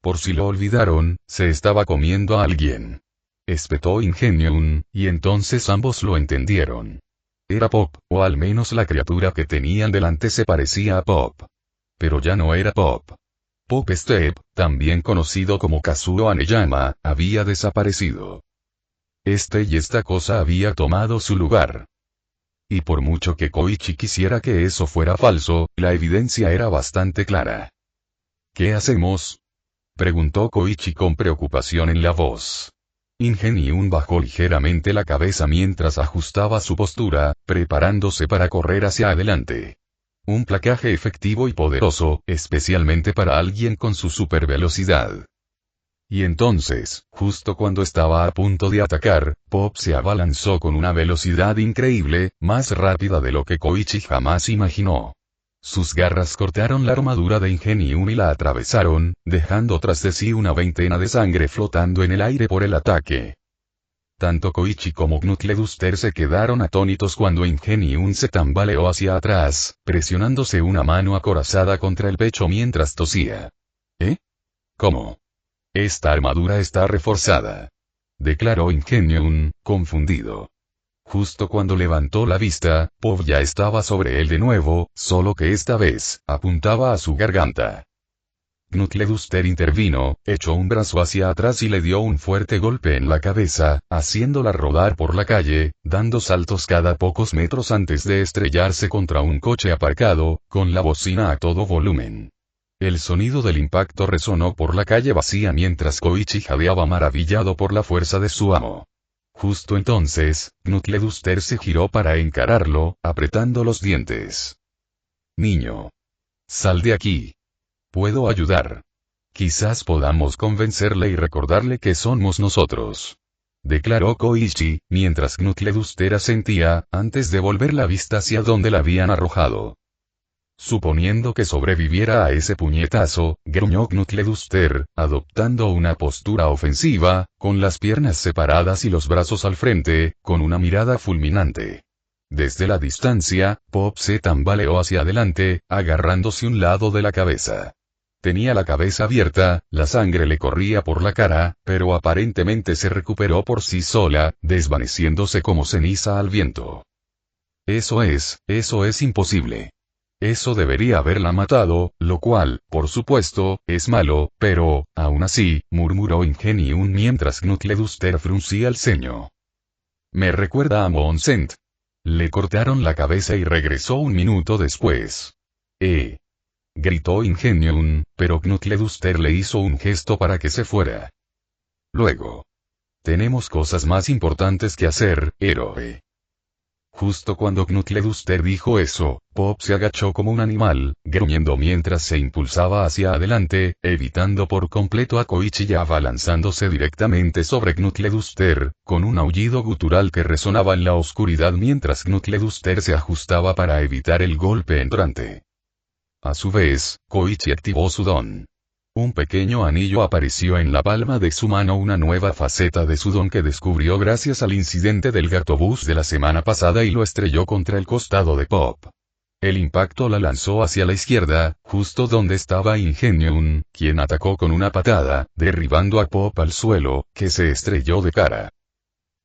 Por si lo olvidaron, se estaba comiendo a alguien. Espetó Ingenium, y entonces ambos lo entendieron. Era Pop, o al menos la criatura que tenían delante se parecía a Pop. Pero ya no era Pop. Pop Step, también conocido como Kazuo Aneyama, había desaparecido. Y esta cosa había tomado su lugar. Y por mucho que Koichi quisiera que eso fuera falso, la evidencia era bastante clara. ¿Qué hacemos?, preguntó Koichi con preocupación en la voz. Ingenium bajó ligeramente la cabeza mientras ajustaba su postura, preparándose para correr hacia adelante. Un placaje efectivo y poderoso, especialmente para alguien con su supervelocidad. Y entonces, justo cuando estaba a punto de atacar, Pop se abalanzó con una velocidad increíble, más rápida de lo que Koichi jamás imaginó. Sus garras cortaron la armadura de Ingenium y la atravesaron, dejando tras de sí una veintena de sangre flotando en el aire por el ataque. Tanto Koichi como Knutleduster se quedaron atónitos cuando Ingenium se tambaleó hacia atrás, presionándose una mano acorazada contra el pecho mientras tosía. ¿Eh? ¿Cómo? Esta armadura está reforzada, declaró Ingenium, confundido. Justo cuando levantó la vista, Pop ya estaba sobre él de nuevo, solo que esta vez, apuntaba a su garganta. Knutleduster intervino, echó un brazo hacia atrás y le dio un fuerte golpe en la cabeza, haciéndola rodar por la calle, dando saltos cada pocos metros antes de estrellarse contra un coche aparcado, con la bocina a todo volumen. El sonido del impacto resonó por la calle vacía mientras Koichi jadeaba maravillado por la fuerza de su amo. Justo entonces, Knutleduster se giró para encararlo, apretando los dientes. Niño. Sal de aquí. Puedo ayudar. Quizás podamos convencerle y recordarle que somos nosotros. Declaró Koichi, mientras Knutleduster asentía, antes de volver la vista hacia donde la habían arrojado. Suponiendo que sobreviviera a ese puñetazo, gruñó Knutleduster, adoptando una postura ofensiva, con las piernas separadas y los brazos al frente, con una mirada fulminante. Desde la distancia, Pop se tambaleó hacia adelante, agarrándose un lado de la cabeza. Tenía la cabeza abierta, la sangre le corría por la cara, pero aparentemente se recuperó por sí sola, desvaneciéndose como ceniza al viento. Eso es imposible. Eso debería haberla matado, lo cual, por supuesto, es malo, pero, aún así, murmuró Ingenium mientras Knutleduster fruncía el ceño. Me recuerda a Monsent. Le cortaron la cabeza y regresó un minuto después. Gritó Ingenium, pero Knutleduster le hizo un gesto para que se fuera. Luego. Tenemos cosas más importantes que hacer, héroe. Justo cuando Knutleduster dijo eso, Pop se agachó como un animal, gruñendo mientras se impulsaba hacia adelante, evitando por completo a Koichi y abalanzándose directamente sobre Knutleduster, con un aullido gutural que resonaba en la oscuridad mientras Knutleduster se ajustaba para evitar el golpe entrante. A su vez, Koichi activó su don. Un pequeño anillo apareció en la palma de su mano, una nueva faceta de su don que descubrió gracias al incidente del gatobús de la semana pasada, y lo estrelló contra el costado de Pop. El impacto la lanzó hacia la izquierda, justo donde estaba Ingenium, quien atacó con una patada, derribando a Pop al suelo, que se estrelló de cara.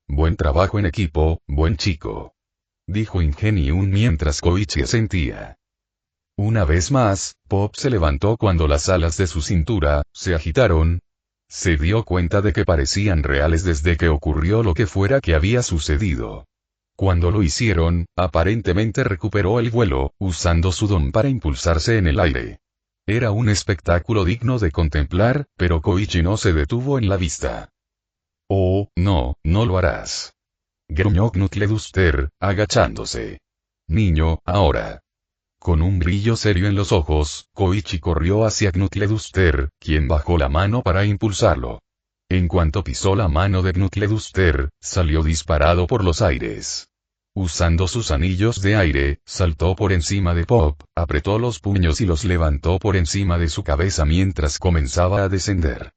Buen trabajo en equipo, buen chico. Dijo Ingenium mientras Koichi asentía. Una vez más, Pop se levantó cuando las alas de su cintura se agitaron. Se dio cuenta de que parecían reales desde que ocurrió lo que fuera que había sucedido. Cuando lo hicieron, aparentemente recuperó el vuelo, usando su don para impulsarse en el aire. Era un espectáculo digno de contemplar, pero Koichi no se detuvo en la vista. Oh, no, no lo harás. Gruñó Knutleduster, agachándose. Niño, ahora. Con un brillo serio en los ojos, Koichi corrió hacia Knutleduster, quien bajó la mano para impulsarlo. En cuanto pisó la mano de Knuckleduster, salió disparado por los aires. Usando sus anillos de aire, saltó por encima de Pop, apretó los puños y los levantó por encima de su cabeza mientras comenzaba a descender.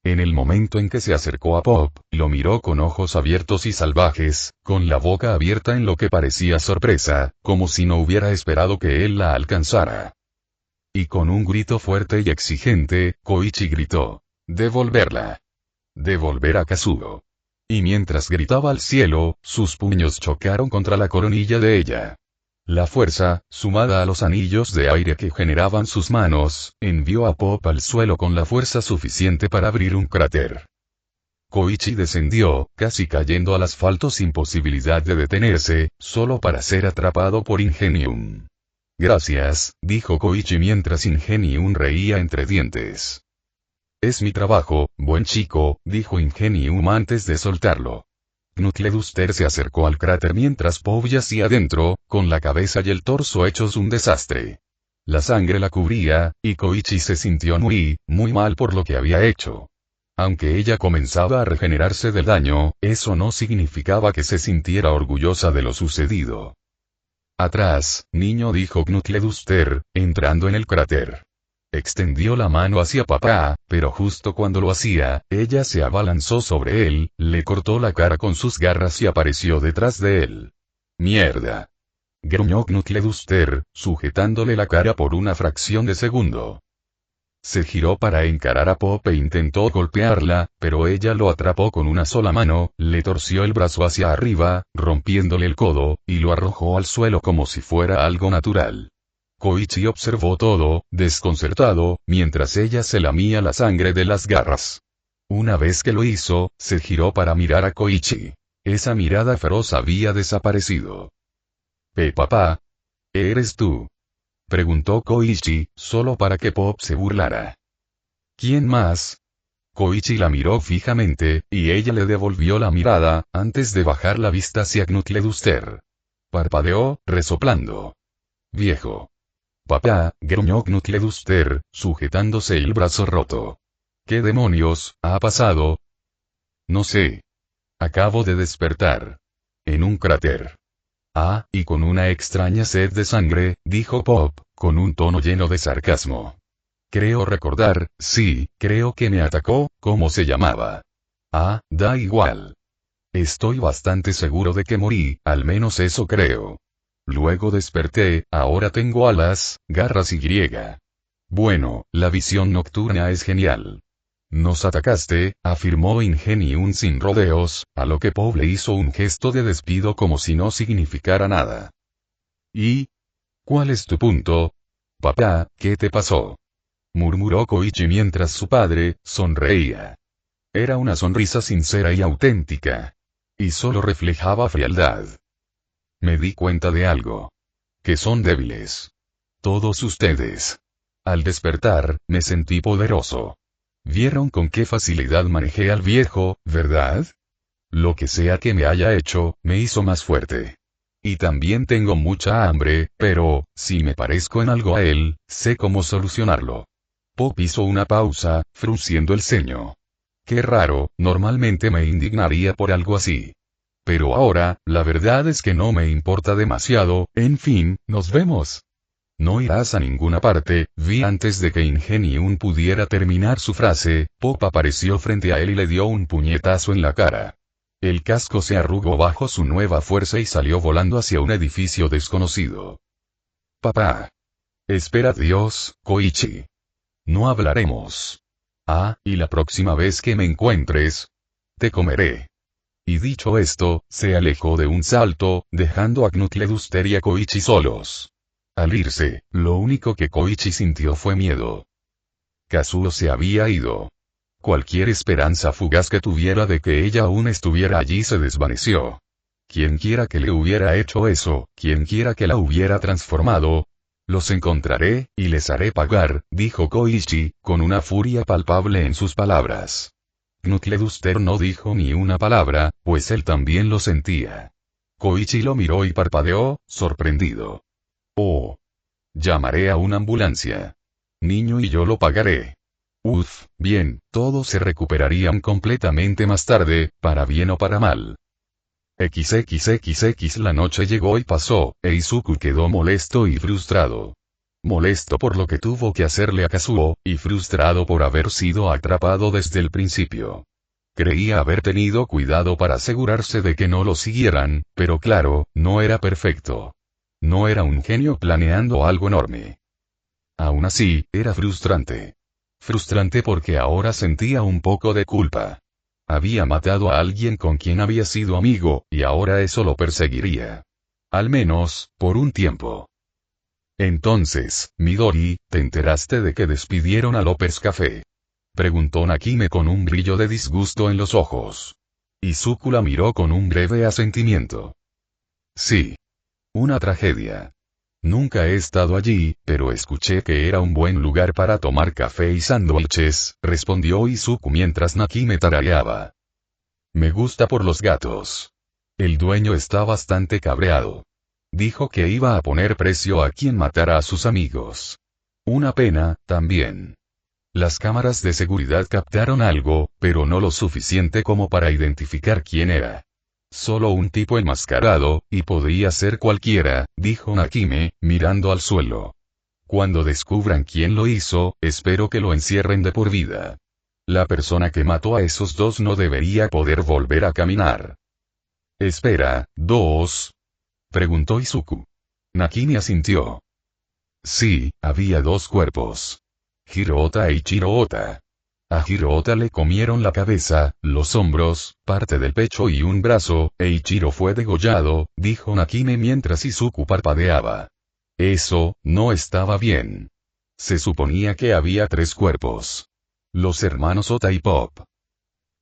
En el momento en que se acercó a Pop, lo miró con ojos abiertos y salvajes, con la boca abierta en lo que parecía sorpresa, como si no hubiera esperado que él la alcanzara. Y con un grito fuerte y exigente, Koichi gritó: «¡Devolverla! ¡Devolver a Kazuo!». Y mientras gritaba al cielo, sus puños chocaron contra la coronilla de ella. La fuerza, sumada a los anillos de aire que generaban sus manos, envió a Pop al suelo con la fuerza suficiente para abrir un cráter. Koichi descendió, casi cayendo al asfalto sin posibilidad de detenerse, solo para ser atrapado por Ingenium. «Gracias», dijo Koichi mientras Ingenium reía entre dientes. «Es mi trabajo, buen chico», dijo Ingenium antes de soltarlo. Knuckleduster se acercó al cráter mientras Pop yacía dentro, con la cabeza y el torso hechos un desastre. La sangre la cubría, y Koichi se sintió muy mal por lo que había hecho. Aunque ella comenzaba a regenerarse del daño, eso no significaba que se sintiera orgullosa de lo sucedido. «Atrás, niño», dijo Knuckleduster, entrando en el cráter. Extendió la mano hacia papá, pero justo cuando lo hacía, ella se abalanzó sobre él, le cortó la cara con sus garras y apareció detrás de él. «¡Mierda!», gruñó Knuckleduster, sujetándole la cara por una fracción de segundo. Se giró para encarar a Pop e intentó golpearla, pero ella lo atrapó con una sola mano, le torció el brazo hacia arriba, rompiéndole el codo, y lo arrojó al suelo como si fuera algo natural. Koichi observó todo, desconcertado, mientras ella se lamía la sangre de las garras. Una vez que lo hizo, se giró para mirar a Koichi. Esa mirada feroz había desaparecido. «Papá. ¿Eres tú?», preguntó Koichi, solo para que Pop se burlara. «¿Quién más?». Koichi la miró fijamente, y ella le devolvió la mirada, antes de bajar la vista hacia Knuckleduster. Parpadeó, resoplando. «Viejo». «Papá», gruñó Knuckleduster, sujetándose el brazo roto. «¿Qué demonios ha pasado?». «No sé. Acabo de despertar. En un cráter». «Ah, y con una extraña sed de sangre», dijo Pop, con un tono lleno de sarcasmo. «Creo recordar, sí, creo que me atacó, ¿cómo se llamaba?». «Ah, da igual. Estoy bastante seguro de que morí, al menos eso creo. Luego desperté, ahora tengo alas, garras y griega. Bueno, la visión nocturna es genial». «Nos atacaste», afirmó Ingenium sin rodeos, a lo que Pop le hizo un gesto de despido como si no significara nada. «¿Y? ¿Cuál es tu punto? Papá, ¿qué te pasó?», murmuró Koichi mientras su padre sonreía. Era una sonrisa sincera y auténtica. Y solo reflejaba frialdad. «Me di cuenta de algo. Que son débiles. Todos ustedes. Al despertar, me sentí poderoso. ¿Vieron con qué facilidad manejé al viejo, verdad? Lo que sea que me haya hecho, me hizo más fuerte. Y también tengo mucha hambre, pero, si me parezco en algo a él, sé cómo solucionarlo». Pop hizo una pausa, frunciendo el ceño. «Qué raro, normalmente me indignaría por algo así. Pero ahora, la verdad es que no me importa demasiado, en fin, nos vemos». «No irás a ninguna parte», vi antes de que Ingenium pudiera terminar su frase, Pop apareció frente a él y le dio un puñetazo en la cara. El casco se arrugó bajo su nueva fuerza y salió volando hacia un edificio desconocido. «Papá. Espera, Dios, Koichi. No hablaremos. Ah, y la próxima vez que me encuentres, te comeré». Y dicho esto, se alejó de un salto, dejando a Knuckleduster y a Koichi solos. Al irse, lo único que Koichi sintió fue miedo. Kazuo se había ido. Cualquier esperanza fugaz que tuviera de que ella aún estuviera allí se desvaneció. Quienquiera que le hubiera hecho eso, quienquiera que la hubiera transformado, los encontraré, y les haré pagar, dijo Koichi, con una furia palpable en sus palabras. Knuckleduster no dijo ni una palabra, pues él también lo sentía. Koichi lo miró y parpadeó, sorprendido. «Oh. Llamaré a una ambulancia. Niño, y yo lo pagaré». Bien, todos se recuperarían completamente más tarde, para bien o para mal. XXXX la noche llegó y pasó, e Izuku quedó molesto y frustrado. Molesto por lo que tuvo que hacerle a Kazuo, y frustrado por haber sido atrapado desde el principio. Creía haber tenido cuidado para asegurarse de que no lo siguieran, pero claro, no era perfecto. No era un genio planeando algo enorme. Aún así, era frustrante. Frustrante porque ahora sentía un poco de culpa. Había matado a alguien con quien había sido amigo, y ahora eso lo perseguiría. Al menos, por un tiempo. Entonces, Midori, ¿te enteraste de que despidieron a López Café? Preguntó Nakime con un brillo de disgusto en los ojos. Izuku la miró con un breve asentimiento. Sí. Una tragedia. Nunca he estado allí, pero escuché que era un buen lugar para tomar café y sándwiches, respondió Izuku mientras Nakime tarareaba. Me gusta por los gatos. El dueño está bastante cabreado. Dijo que iba a poner precio a quien matara a sus amigos. Una pena, también. Las cámaras de seguridad captaron algo, pero no lo suficiente como para identificar quién era. Solo un tipo enmascarado, y podría ser cualquiera, dijo Nakime, mirando al suelo. Cuando descubran quién lo hizo, espero que lo encierren de por vida. La persona que mató a esos dos no debería poder volver a caminar. Espera, ¿dos? Preguntó Izuku. Nakime asintió. Sí, había dos cuerpos. Hiroota e Ichiroota. A Hiroota le comieron la cabeza, los hombros, parte del pecho y un brazo, e Ichiro fue degollado, dijo Nakime mientras Izuku parpadeaba. Eso, no estaba bien. Se suponía que había tres cuerpos. Los hermanos Ota y Pop.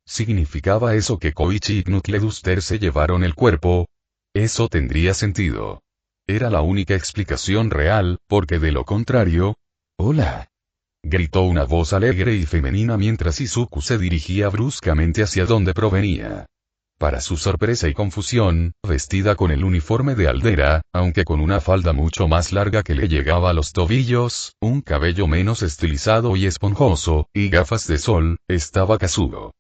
¿Significaba eso que Koichi y Knuckleduster se llevaron el cuerpo? Eso tendría sentido. Era la única explicación real, porque de lo contrario... ¡Hola! Gritó una voz alegre y femenina mientras Izuku se dirigía bruscamente hacia donde provenía. Para su sorpresa y confusión, vestida con el uniforme de Aldera, aunque con una falda mucho más larga que le llegaba a los tobillos, un cabello menos estilizado y esponjoso, y gafas de sol, estaba Kazuo.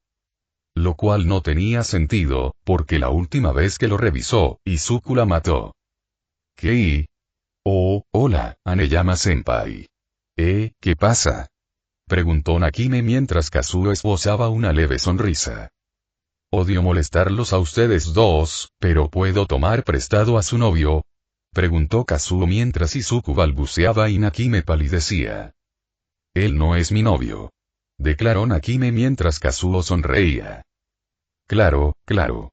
Lo cual no tenía sentido, porque la última vez que lo revisó, Izuku la mató. ¿Qué? Oh, hola, Aneyama-senpai. ¿Qué pasa? Preguntó Nakime mientras Kazuo esbozaba una leve sonrisa. Odio molestarlos a ustedes dos, pero ¿puedo tomar prestado a su novio? Preguntó Kazuo mientras Izuku balbuceaba y Nakime palidecía. Él no es mi novio. Declaró Nakime mientras Kazuo sonreía. Claro, claro.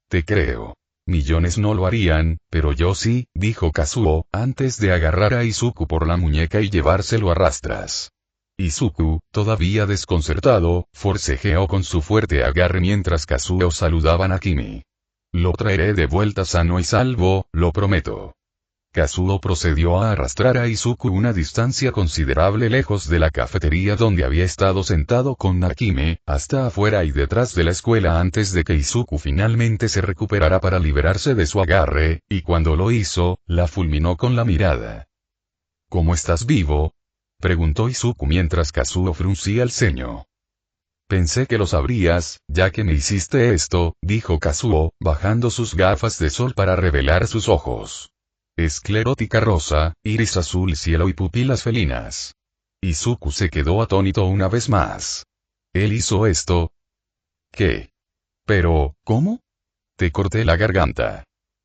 Te creo. Millones no lo harían, pero yo sí, dijo Kazuo, antes de agarrar a Izuku por la muñeca y llevárselo a rastras. Izuku, todavía desconcertado, forcejeó con su fuerte agarre mientras Kazuo saludaba a Nakime. Lo traeré de vuelta sano y salvo, lo prometo. Kazuo procedió a arrastrar a Izuku una distancia considerable lejos de la cafetería donde había estado sentado con Nakime, hasta afuera y detrás de la escuela antes de que Izuku finalmente se recuperara para liberarse de su agarre, y cuando lo hizo, la fulminó con la mirada. ¿Cómo estás vivo? Preguntó Izuku mientras Kazuo fruncía el ceño. Pensé que lo sabrías, ya que me hiciste esto, dijo Kazuo, bajando sus gafas de sol para revelar sus ojos. Esclerótica rosa, iris azul cielo y pupilas felinas. Izuku se quedó atónito una vez más. ¿Él hizo esto? ¿Qué? Pero, ¿cómo? Te corté la garganta.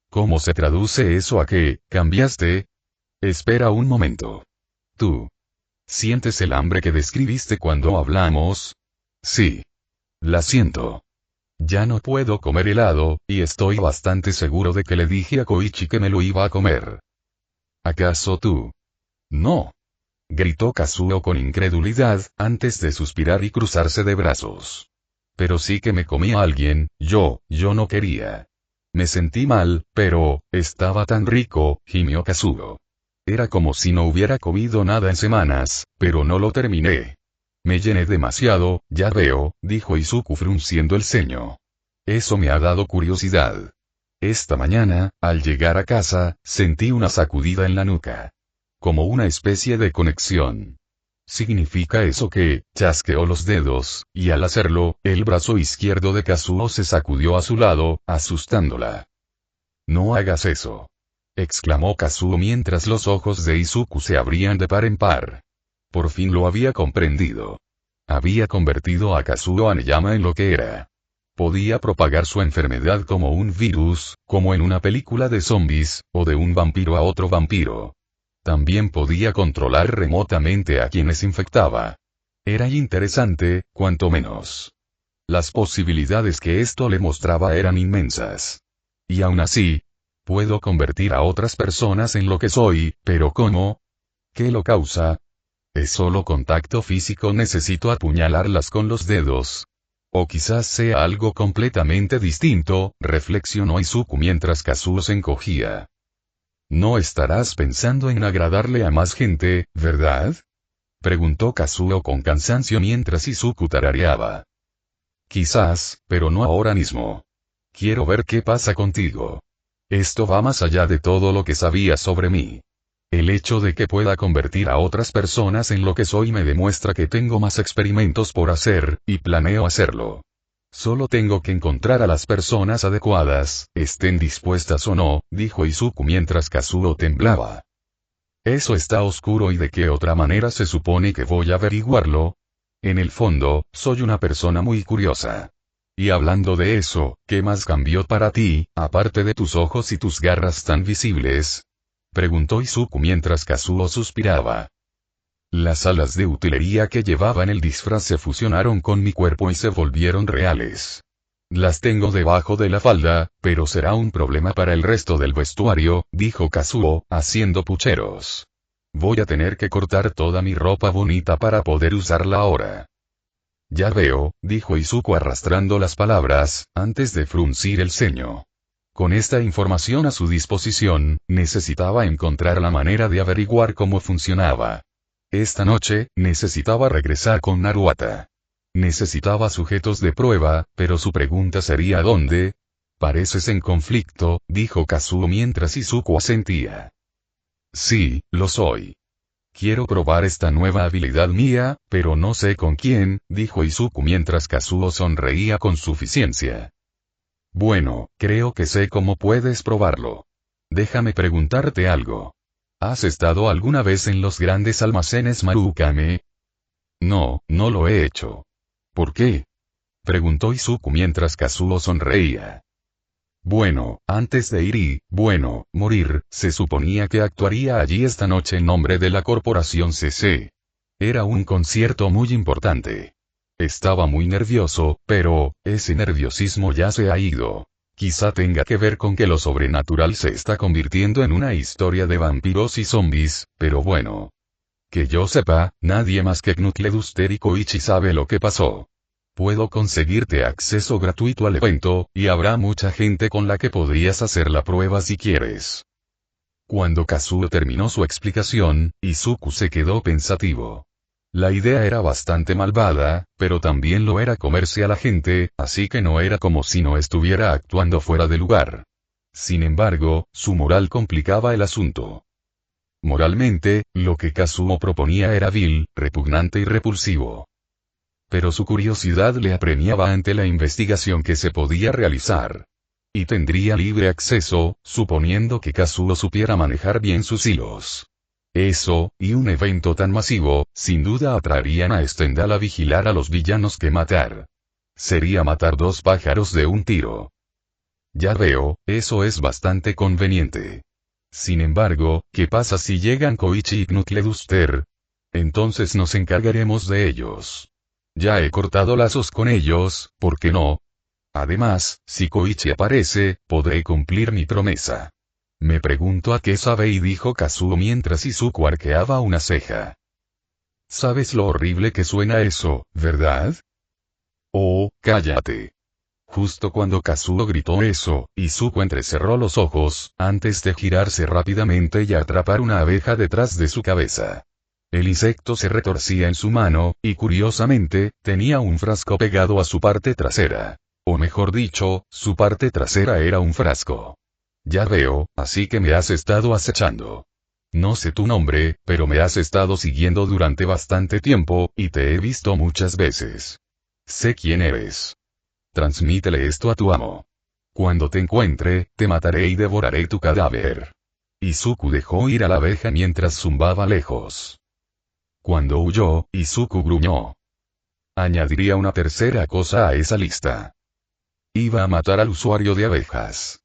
¿Cómo se traduce eso a que, cambiaste? Espera un momento. ¿Tú sientes el hambre que describiste cuando hablamos? Sí. La siento. Ya no puedo comer helado, y estoy bastante seguro de que le dije a Koichi que me lo iba a comer. ¿Acaso tú? No. Gritó Kazuo con incredulidad, antes de suspirar y cruzarse de brazos. Pero sí que me comí a alguien, yo no quería. Me sentí mal, pero, estaba tan rico, gimió Kazuo. Era como si no hubiera comido nada en semanas, pero no lo terminé. Me llené demasiado, ya veo, dijo Izuku frunciendo el ceño. Eso me ha dado curiosidad. Esta mañana, al llegar a casa, sentí una sacudida en la nuca. Como una especie de conexión. ¿Significa eso que, chasqueó los dedos, y al hacerlo, el brazo izquierdo de Kazuo se sacudió a su lado, asustándola? No hagas eso, exclamó Kazuo mientras los ojos de Izuku se abrían de par en par. Por fin lo había comprendido. Había convertido a Kazuo Aneyama en lo que era. Podía propagar su enfermedad como un virus, como en una película de zombies, o de un vampiro a otro vampiro. También podía controlar remotamente a quienes infectaba. Era interesante, cuanto menos. Las posibilidades que esto le mostraba eran inmensas. Y aún así, puedo convertir a otras personas en lo que soy, pero ¿cómo? ¿Qué lo causa? ¿Es solo contacto físico? ¿Necesito apuñalarlas con los dedos? O quizás sea algo completamente distinto, reflexionó Izuku mientras Kazuo se encogía. No estarás pensando en agradarle a más gente, ¿verdad? Preguntó Kazuo con cansancio mientras Izuku tarareaba. Quizás, pero no ahora mismo. Quiero ver qué pasa contigo. Esto va más allá de todo lo que sabías sobre mí. El hecho de que pueda convertir a otras personas en lo que soy me demuestra que tengo más experimentos por hacer, y planeo hacerlo. Solo tengo que encontrar a las personas adecuadas, estén dispuestas o no, dijo Izuku mientras Kazuo temblaba. Eso está oscuro y de qué otra manera se supone que voy a averiguarlo. En el fondo, soy una persona muy curiosa. Y hablando de eso, ¿qué más cambió para ti, aparte de tus ojos y tus garras tan visibles? Preguntó Izuku mientras Kazuo suspiraba. Las alas de utilería que llevaba en el disfraz se fusionaron con mi cuerpo y se volvieron reales. Las tengo debajo de la falda, pero será un problema para el resto del vestuario, dijo Kazuo, haciendo pucheros. Voy a tener que cortar toda mi ropa bonita para poder usarla ahora. Ya veo, dijo Izuku arrastrando las palabras, antes de fruncir el ceño. Con esta información a su disposición, necesitaba encontrar la manera de averiguar cómo funcionaba. Esta noche, necesitaba regresar con Naruata. Necesitaba sujetos de prueba, pero su pregunta sería ¿dónde? Pareces en conflicto, dijo Kazuo mientras Izuku asentía. Sí, lo soy. Quiero probar esta nueva habilidad mía, pero no sé con quién, dijo Izuku mientras Kazuo sonreía con suficiencia. Bueno, creo que sé cómo puedes probarlo. Déjame preguntarte algo. ¿Has estado alguna vez en los grandes almacenes Marukame? No, no lo he hecho. ¿Por qué? Preguntó Izuku mientras Kazuo sonreía. Bueno, antes de ir y, morir, se suponía que actuaría allí esta noche en nombre de la corporación CC. Era un concierto muy importante. Estaba muy nervioso, pero, ese nerviosismo ya se ha ido. Quizá tenga que ver con que lo sobrenatural se está convirtiendo en una historia de vampiros y zombies, pero bueno. Que yo sepa, nadie más que Knuckleduster y Koichi sabe lo que pasó. Puedo conseguirte acceso gratuito al evento, y habrá mucha gente con la que podrías hacer la prueba si quieres. Cuando Kazuo terminó su explicación, Izuku se quedó pensativo. La idea era bastante malvada, pero también lo era comerse a la gente, así que no era como si no estuviera actuando fuera de lugar. Sin embargo, su moral complicaba el asunto. Moralmente, lo que Kazuo proponía era vil, repugnante y repulsivo. Pero su curiosidad le apremiaba ante la investigación que se podía realizar. Y tendría libre acceso, suponiendo que Kazuo supiera manejar bien sus hilos. Eso, y un evento tan masivo, sin duda atraerían a Stendhal a vigilar a los villanos que matar. Sería matar dos pájaros de un tiro. Ya veo, eso es bastante conveniente. Sin embargo, ¿qué pasa si llegan Koichi y Knuckleduster? Entonces nos encargaremos de ellos. Ya he cortado lazos con ellos, ¿por qué no? Además, si Koichi aparece, podré cumplir mi promesa. Me pregunto a qué sabe y dijo Kazuo mientras Izuku arqueaba una ceja. ¿Sabes lo horrible que suena eso, verdad? Oh, cállate. Justo cuando Kazuo gritó eso, Izuku entrecerró los ojos, antes de girarse rápidamente y atrapar una abeja detrás de su cabeza. El insecto se retorcía en su mano, y curiosamente, tenía un frasco pegado a su parte trasera. O mejor dicho, su parte trasera era un frasco. Ya veo, así que me has estado acechando. No sé tu nombre, pero me has estado siguiendo durante bastante tiempo, y te he visto muchas veces. Sé quién eres. Transmítele esto a tu amo. Cuando te encuentre, te mataré y devoraré tu cadáver. Izuku dejó ir a la abeja mientras zumbaba lejos. Cuando huyó, Izuku gruñó. Añadiría una tercera cosa a esa lista. Iba a matar al usuario de abejas.